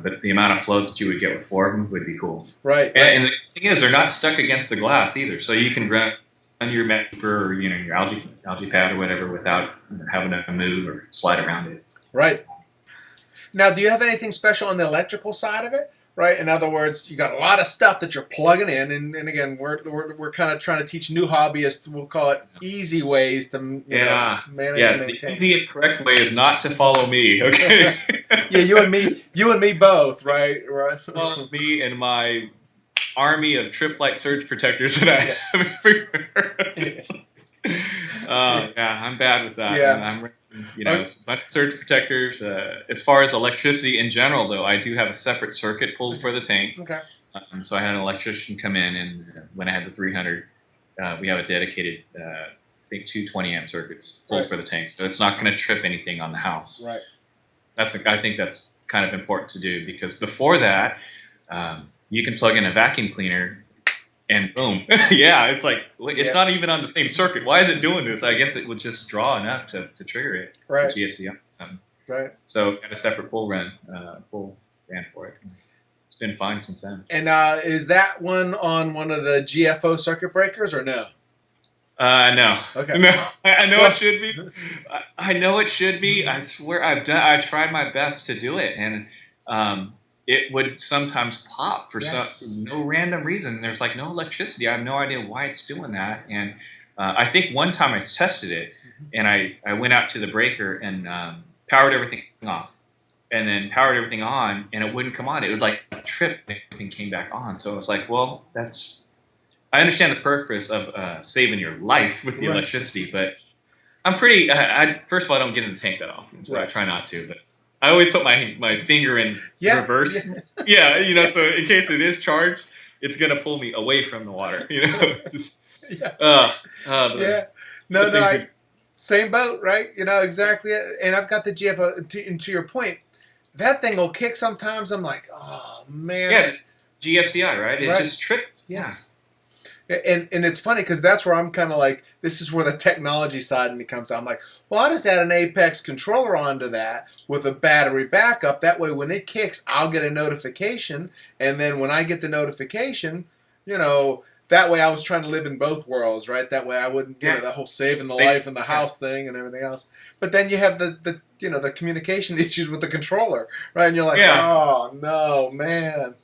But the amount of flow that you would get with 4 of them would be cool.
Right.
And the thing is, they're not stuck against the glass either. So you can run your Metriper or your algae pad or whatever without having to move or slide around it.
Right. Now, do you have anything special on the electrical side of it? Right. In other words, you got a lot of stuff that you're plugging in, and again, we're kind of trying to teach new hobbyists. We'll call it easy ways to manage and maintain.
The easy and correct way is not to follow me. Okay.
You and me both. Right.
Follow me and my army of trip-light surge protectors that I have everywhere. I'm bad with that.
Yeah.
I'm a bunch of surge protectors. As far as electricity in general, though, I do have a separate circuit pulled for the tank.
Okay.
So I had an electrician come in, and when I had the 300, we have a dedicated, I think, 220 amp circuits pulled for the tank. So it's not going to trip anything on the house.
Right.
I think that's kind of important to do, because before that, you can plug in a vacuum cleaner and boom. It's like, it's not even on the same circuit. Why is it doing this? I guess it would just draw enough to trigger it.
Right.
GFC or something.
Right.
So got a separate pull ran for it. It's been fine since then.
And is that one on one of the GFO circuit breakers or no?
No.
Okay.
No. I know it should be. I know it should be. I swear I tried my best to do it, and it would sometimes pop for no random reason. There's like no electricity. I have no idea why it's doing that. And I think one time I tested it, and I went out to the breaker and powered everything off, and then powered everything on, and it wouldn't come on. It would like trip and everything came back on. So I was like, well, I understand the purpose of saving your life with the electricity, but I'm pretty. First of all, I don't get in the tank that often, so I try not to. But I always put my finger in reverse. So in case it is charged, it's gonna pull me away from the water.
Same boat, right? Exactly. And I've got the GFO. And to your point, that thing will kick sometimes. I'm like, oh man.
Yeah, GFCI, right? It just tripped.
Yes. And it's funny because that's where I'm kind of like, this is where the technology side of me comes out. I'm like, well, I'll just add an Apex controller onto that with a battery backup. That way when it kicks, I'll get a notification. And then when I get the notification, that way I was trying to live in both worlds, right? That way I wouldn't get the whole saving the life in the house thing and everything else. But then you have the communication issues with the controller, right? And you're like, oh, no, man.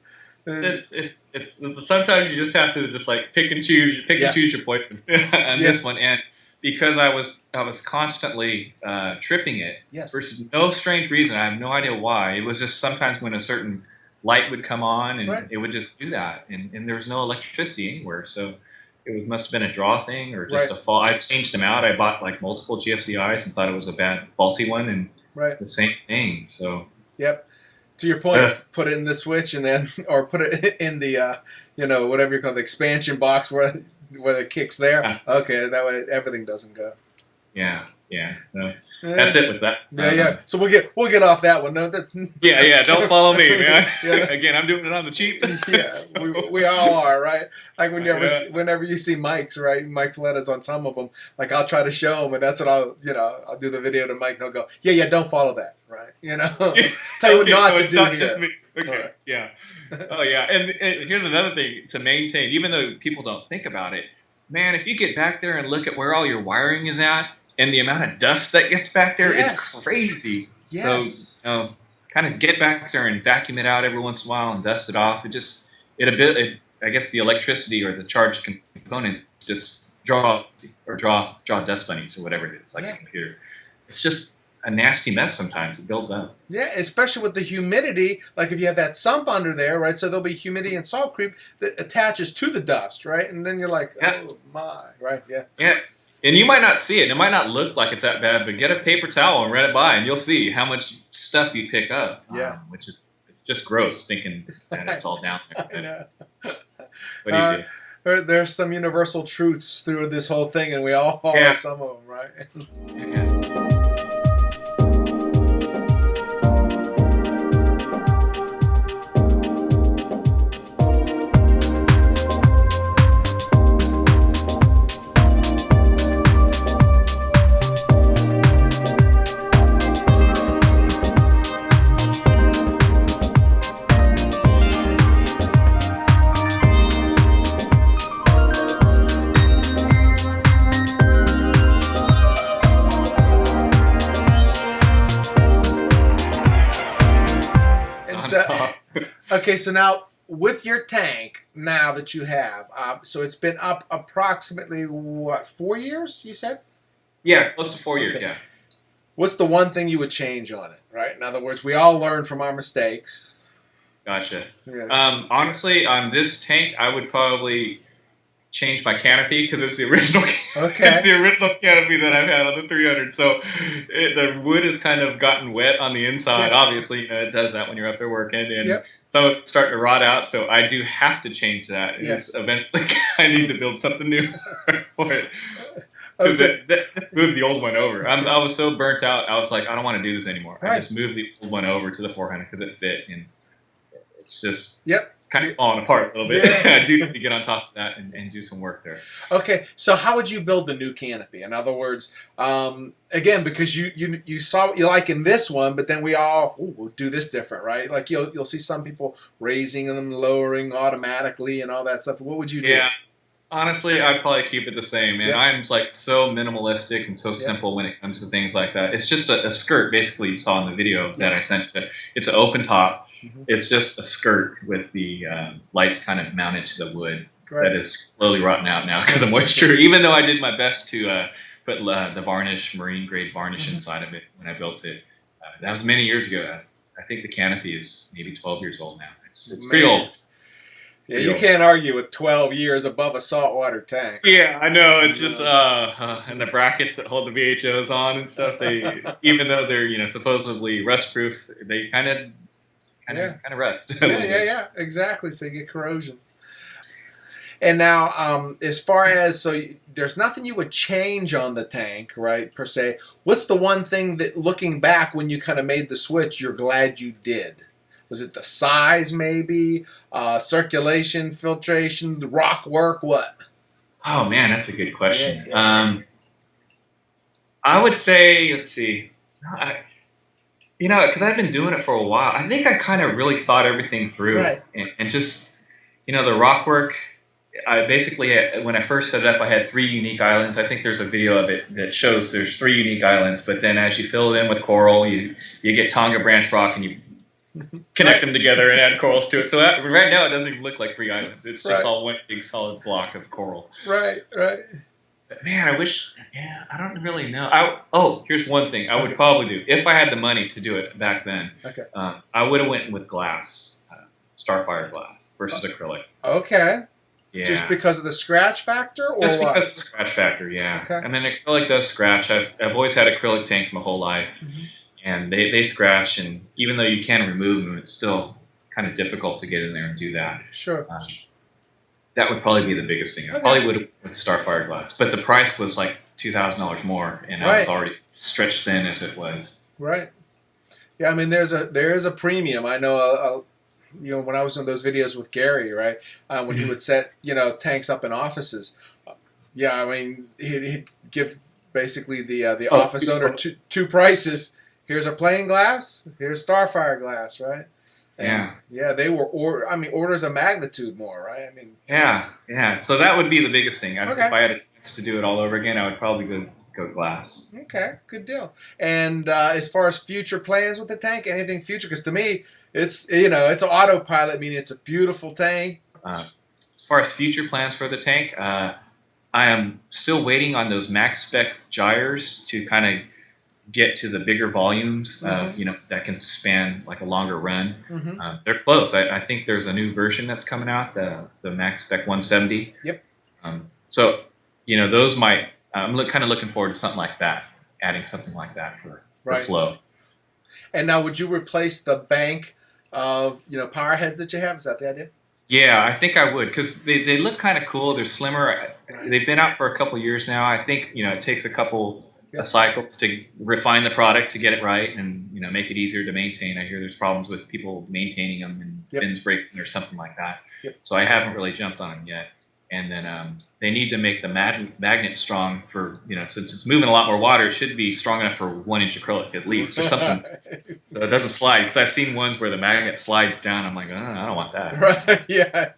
It's sometimes you just have to just like pick and choose your poison on this one. And because I was constantly tripping it for no strange reason, I have no idea why. It was just sometimes when a certain light would come on and it would just do that, and there was no electricity anywhere. So it must have been a draw thing or just a fault. I changed them out. I bought like multiple GFCIs and thought it was a bad faulty one, and the same thing. So
to your point, put it in the switch and then, or put it in the whatever you call the expansion box where it kicks there. Okay, that way everything doesn't go.
Yeah. So that's it with that.
So we'll get off that one. No,
don't follow me, man. Again, I'm doing it on the cheap.
we all are, right? Like whenever you see Mike's, right? Mike Fletta's on some of them. Like I'll try to show him, and that's what I'll do the video to Mike, and he'll go, don't follow that, right? Tell you what not to do here.
Okay. Yeah. Oh yeah. And here's another thing to maintain, even though people don't think about it, man. If you get back there and look at where all your wiring is at, and the amount of dust that gets back there, it's crazy. Yes. So, kind of get back there and vacuum it out every once in a while and dust it off. I guess the electricity or the charged component just draw dust bunnies or whatever it is, like a computer. It's just a nasty mess sometimes. It builds up. Yeah,
especially with the humidity. Like if you have that sump under there, right? So there'll be humidity and salt creep that attaches to the dust, right? And then you're like, oh my, right?
Yeah. And you might not see it. It might not look like it's that bad, but get a paper towel and run it by, and you'll see how much stuff you pick up. Which is it's just gross thinking that it's all down there.
I know.
What do you do?
There's some universal truths through this whole thing, and we all follow some of them, right? Okay, so now with your tank, now that you have, so it's been up approximately, 4 years, you said?
Yeah, close to 4 years, yeah.
What's the one thing you would change on it, right? In other words, we all learn from our mistakes.
Gotcha. Yeah. Honestly, on this tank, I would probably change my canopy because it's the original. It's the original canopy that I've had on the 300. So the wood has kind of gotten wet on the inside. Obviously, it does that when you're up there working, and so it's starting to rot out. So I do have to change that. Eventually, I need to build something new for it. Moved the old one over. I was so burnt out. I was like, I don't want to do this anymore. I just moved the old one over to the 400 because it fit, and it's just kind of falling apart a little bit. I do need to get on top of that and do some work there.
Okay, so how would you build the new canopy? In other words, again, because you saw what you like in this one, but then we'll do this different, right? Like you'll see some people raising them, lowering automatically, and all that stuff. What would you do?
Yeah. Honestly, I'd probably keep it the same. And I'm like so minimalistic and so simple when it comes to things like that. It's just a skirt, basically, you saw in the video that I sent you. It's an open top. It's just a skirt with the lights kind of mounted to the wood that is slowly rotting out now because of moisture. Even though I did my best to put the varnish, marine grade varnish inside of it when I built it. That was many years ago. I think the canopy is maybe 12 years old now. It's pretty old.
Yeah, you can't argue with 12 years above a saltwater tank.
Yeah, I know. It's just and the brackets that hold the VHOs on and stuff. They, even though they're supposedly rust proof, they kind of rust.
Yeah, exactly. So you get corrosion. And now, as far as there's nothing you would change on the tank, right, per se. What's the one thing that, looking back, when you kind of made the switch, you're glad you did? Was it the size, maybe? Circulation, filtration, the rock work, what?
Oh, man, that's a good question. I would say, let's see. Because I've been doing it for a while, I think I kind of really thought everything through.
Right.
And just, the rock work, I basically, when I first set it up, I had 3 unique islands. I think there's a video of it that shows there's 3 unique islands. But then as you fill it in with coral, you get Tonga branch rock and you connect them together and add corals to it. So right now it doesn't even look like 3 islands. It's just all one big solid block of coral.
Right.
But man, I wish. Yeah, I don't really know. Here's one thing I would probably do if I had the money to do it back then.
Okay.
I would have went with glass, Starfire glass versus acrylic.
Okay.
Yeah.
Just because of the scratch factor, or
Just
what?
because of the scratch factor, yeah.
Okay.
I mean, acrylic does scratch. I've always had acrylic tanks my whole life, and they scratch. And even though you can remove them, it's still kind of difficult to get in there and do that.
Sure.
That would probably be the biggest thing. I probably would have with Starfire glass, but the price was like $2,000 more, and I was already stretched thin as it was.
Right. Yeah, I mean, there is a premium. I know, when I was in those videos with Gary, right, when he would set, tanks up in offices. Yeah, I mean, he'd give basically the office owner two prices. Here's a plain glass. Here's Starfire glass, right? And yeah, they were orders of magnitude more, right? I mean,
yeah. So that would be the biggest thing. If I had a chance to do it all over again, I would probably go glass.
Okay, good deal. And as far as future plans with the tank, anything future? Because to me, it's it's autopilot, meaning it's a beautiful tank.
As far as future plans for the tank, I am still waiting on those max spec gyres to kind of get to the bigger volumes, that can span like a longer run. They're close. I think there's a new version that's coming out, the Max Spec 170.
Yep.
So, those might, I'm kind of looking forward to something like that, adding something like that for flow.
And now, would you replace the bank of, power heads that you have? Is that the idea?
Yeah, I think I would, because they look kind of cool. They're slimmer. They've been out for a couple years now. I think, it takes a cycle to refine the product to get it right and make it easier to maintain. I hear there's problems with people maintaining them and fins breaking or something like that. So I haven't really jumped on them yet. And then they need to make the magnet strong for since it's moving a lot more water, it should be strong enough for 1 inch acrylic at least or something, so it doesn't slide. Because I've seen ones where the magnet slides down. I'm like, I don't want that.
Right? Yeah.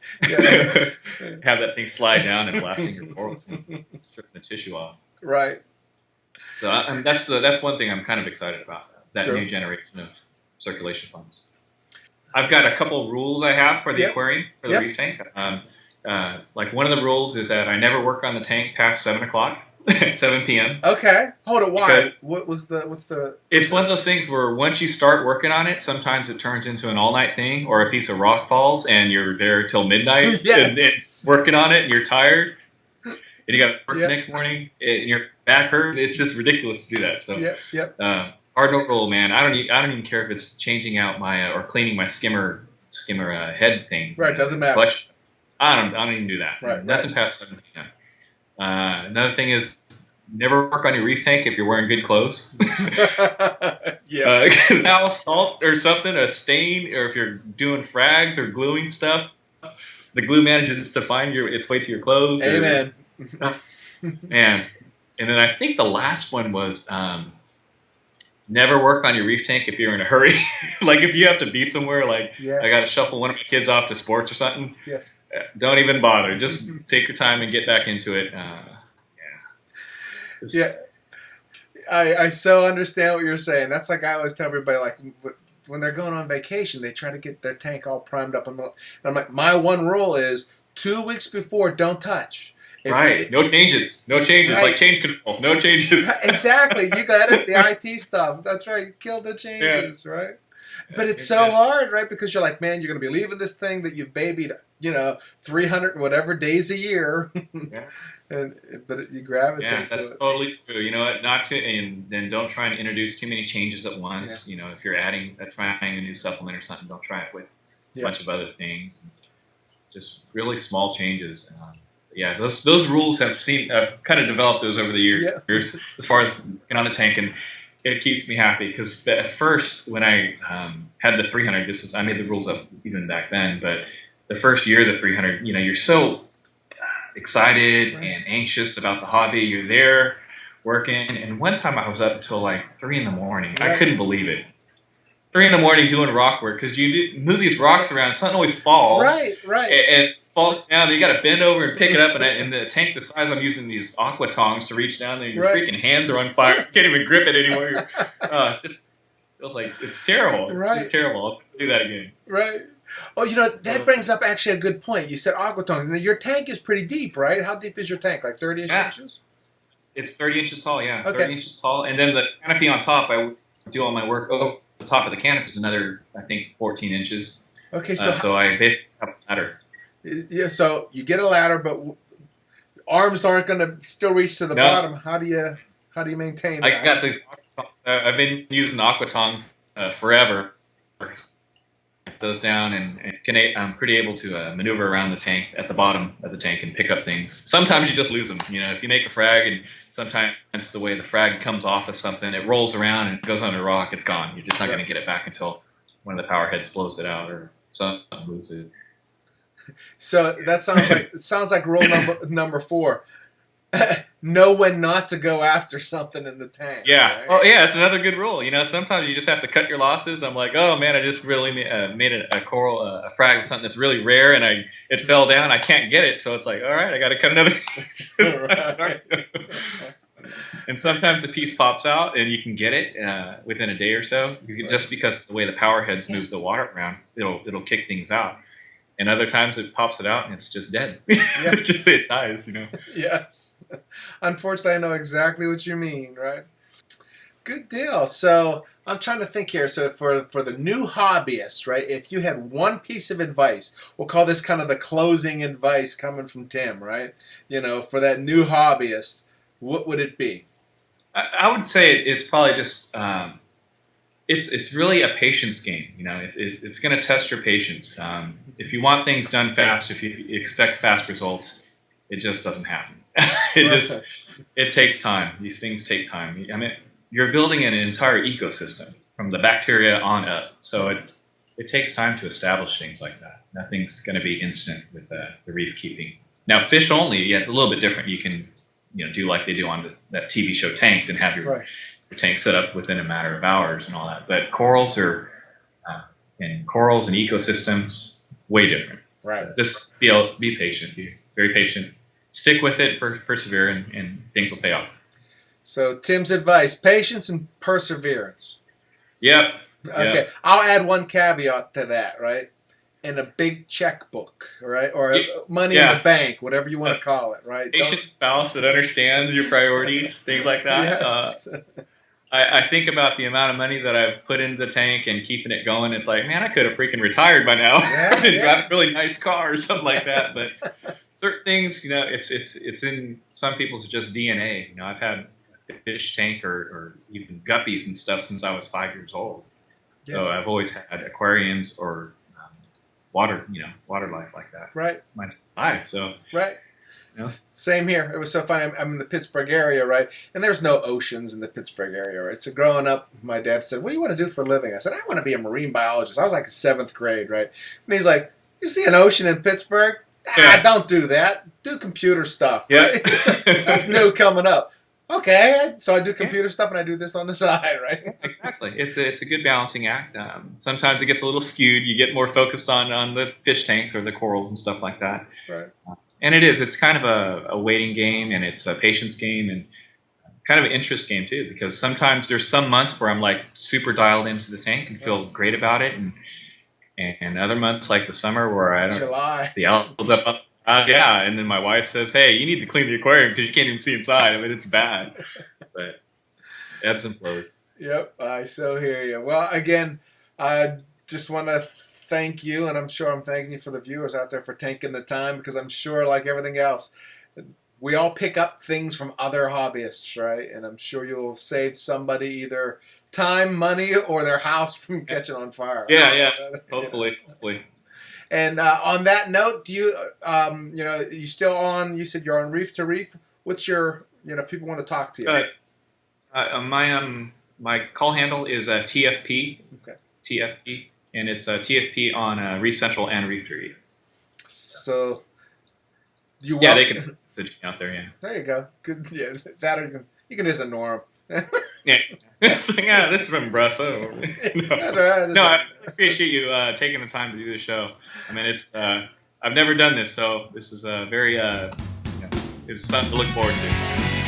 Have that thing slide down and blasting your corals and stripping the tissue off.
Right.
So that's one thing I'm kind of excited about, that new generation of circulation pumps. I've got a couple rules I have for the aquarium, for the reef tank. Like one of the rules is that I never work on the tank past 7 o'clock, 7 p.m.
Okay. Hold it. Why? What's the?
It's one of those things where once you start working on it, sometimes it turns into an all-night thing, or a piece of rock falls and you're there till midnight and working on it and you're tired. And you got to work the next morning, and your back hurt. It's just ridiculous to do that. So, cardinal rule, man. I don't even care if it's changing out my or cleaning my skimmer head thing.
Right, doesn't matter.
I don't even do that.
Right,
nothing past 7 p.m. Another thing is never work on your reef tank if you're wearing good clothes. Because salt or something, a stain, or if you're doing frags or gluing stuff, the glue manages to find its way to your clothes.
Amen.
And then I think the last one was never work on your reef tank if you're in a hurry. Like if you have to be somewhere, like I got to shuffle one of my kids off to sports or something.
Yes.
Don't even bother. Just take your time and get back into it.
I so understand what you're saying. That's like I always tell everybody, like when they're going on vacation, they try to get their tank all primed up. And I'm like, my one rule is 2 weeks before, don't touch.
No changes. Right. Like change control. No changes.
Exactly. You got it. The IT stuff. That's right. Kill the changes, right? But it's so hard, right? Because you're like, man, you're going to be leaving this thing that you've babied, 300 whatever days a year. But you gravitate to it.
Yeah, that's totally true. You know what? Not to, and then don't try and introduce too many changes at once.
Yeah.
If you're trying a new supplement or something, don't try it with a bunch of other things. Just really small changes. Those rules have kind of developed those over the years as far as getting on the tank, and it keeps me happy because at first when I had the 300, I made the rules up even back then, but the first year the 300, you're so excited and anxious about the hobby. You're there working, and one time I was up until like 3 a.m. I couldn't believe it. 3 a.m. doing rock work because you move these rocks around, something always falls.
Right.
And falls down, you got to bend over and pick it up. And the tank the size, I'm using these aqua tongs to reach down there. Your freaking hands are on fire. You can't even grip it anymore. Just feels like it's terrible.
Right.
It's terrible. do that again.
Right. Oh, that brings up actually a good point. You said aquatongs. Now, your tank is pretty deep, right? How deep is your tank? Like 30-ish inches?
It's 30 inches tall, yeah.
Okay.
30 inches tall. And then the canopy on top, I do all my work. Oh, the top of the canopy is another, I think, 14 inches.
Okay,
so I basically have a ladder.
Yeah, so you get a ladder, but arms aren't going to still reach to the bottom. How do you maintain that?
I got these. I've been using aquatongs forever. Those down and I'm pretty able to maneuver around the tank at the bottom of the tank and pick up things. Sometimes you just lose them. If you make a frag and sometimes the way the frag comes off of something, it rolls around and it goes under a rock, it's gone. You're just not going to get it back until one of the power heads blows it out or something loses it.
So that sounds like rule number 4. Know when not to go after something in the tank.
Yeah.
Right?
Oh, yeah. It's another good rule. Sometimes you just have to cut your losses. I'm like, oh man, I just really made a coral, a frag of something that's really rare, and it fell down. I can't get it, so it's like, all right, I got to cut another piece. And sometimes the piece pops out, and you can get it within a day or so. Just because of the way the power heads move the water around, it'll kick things out. And other times it pops it out, and it's just dead.
Yes.
It dies.
Yes. Unfortunately, I know exactly what you mean, right? Good deal. So I'm trying to think here. So for the new hobbyist, right, if you had one piece of advice, we'll call this kind of the closing advice coming from Tim, right? For that new hobbyist, what would it be?
I would say it's probably just it's really a patience game. It's going to test your patience. If you want things done fast, if you expect fast results, it just doesn't happen. It takes time. These things take time. I mean, you're building an entire ecosystem from the bacteria on up. So it takes time to establish things like that. Nothing's going to be instant with the reef keeping. Now, fish only, yeah, it's a little bit different. You can do like they do on that TV show Tanked and have your tank set up within a matter of hours and all that. But corals and ecosystems, way different.
Right.
So just be patient. Be very patient. Stick with it, persevere, and things will pay off.
So Tim's advice: patience and perseverance.
Yep.
Okay,
yep.
I'll add one caveat to that, right? And a big checkbook, right? Or money in the bank, whatever you want to call it, right?
Patient spouse that understands your priorities, things like that.
Yes.
I think about the amount of money that I've put into the tank and keeping it going. It's like, man, I could have freaking retired by now and drive a really nice car or something like that. But certain things, it's in some people's just DNA. I've had a fish tank or even guppies and stuff since I was 5 years old. So I've always had aquariums or water life like that.
Right.
My life. So
right. Same here. It was so funny. I'm in the Pittsburgh area, right? And there's no oceans in the Pittsburgh area, right? So growing up, my dad said, "What do you want to do for a living?" I said, "I want to be a marine biologist." I was like in 7th grade, right? And he's like, "You see an ocean in Pittsburgh? Don't do that. Do computer stuff."
Yeah.
Right? That's new coming up. Okay, so I do computer stuff and I do this on the side, right?
Exactly. It's a good balancing act. Sometimes it gets a little skewed. You get more focused on the fish tanks or the corals and stuff like that.
Right.
And it's kind of a waiting game, and it's a patience game, and kind of an interest game too, because sometimes there's some months where I'm like super dialed into the tank and feel great about it, and other months like the summer where I don't
July.
The algae's up. And then my wife says, "Hey, you need to clean the aquarium because you can't even see inside. I mean, it's bad." But ebbs and flows.
Yep, I so hear you. Well, again, I just want to thank you, and I'm sure I'm thanking you for the viewers out there for taking the time, because I'm sure, like everything else, we all pick up things from other hobbyists, right? And I'm sure you'll have saved somebody either time, money, or their house from catching on fire.
Yeah. Hopefully.
And on that note, do you, you still on? You said you're on Reef to Reef. What's your, if people want to talk to you?
My call handle is TFP.
Okay.
TFP, and it's TFP on Reef Central and Reef to Reef.
So you
they can message me out there. Yeah.
There you go. Good. Yeah, that or you can just ignore them.
Yeah. It's like, this is from Brussels.
That's right.
No, I appreciate you taking the time to do the show. I mean, it's I've never done this, so this is very it was something to look forward to.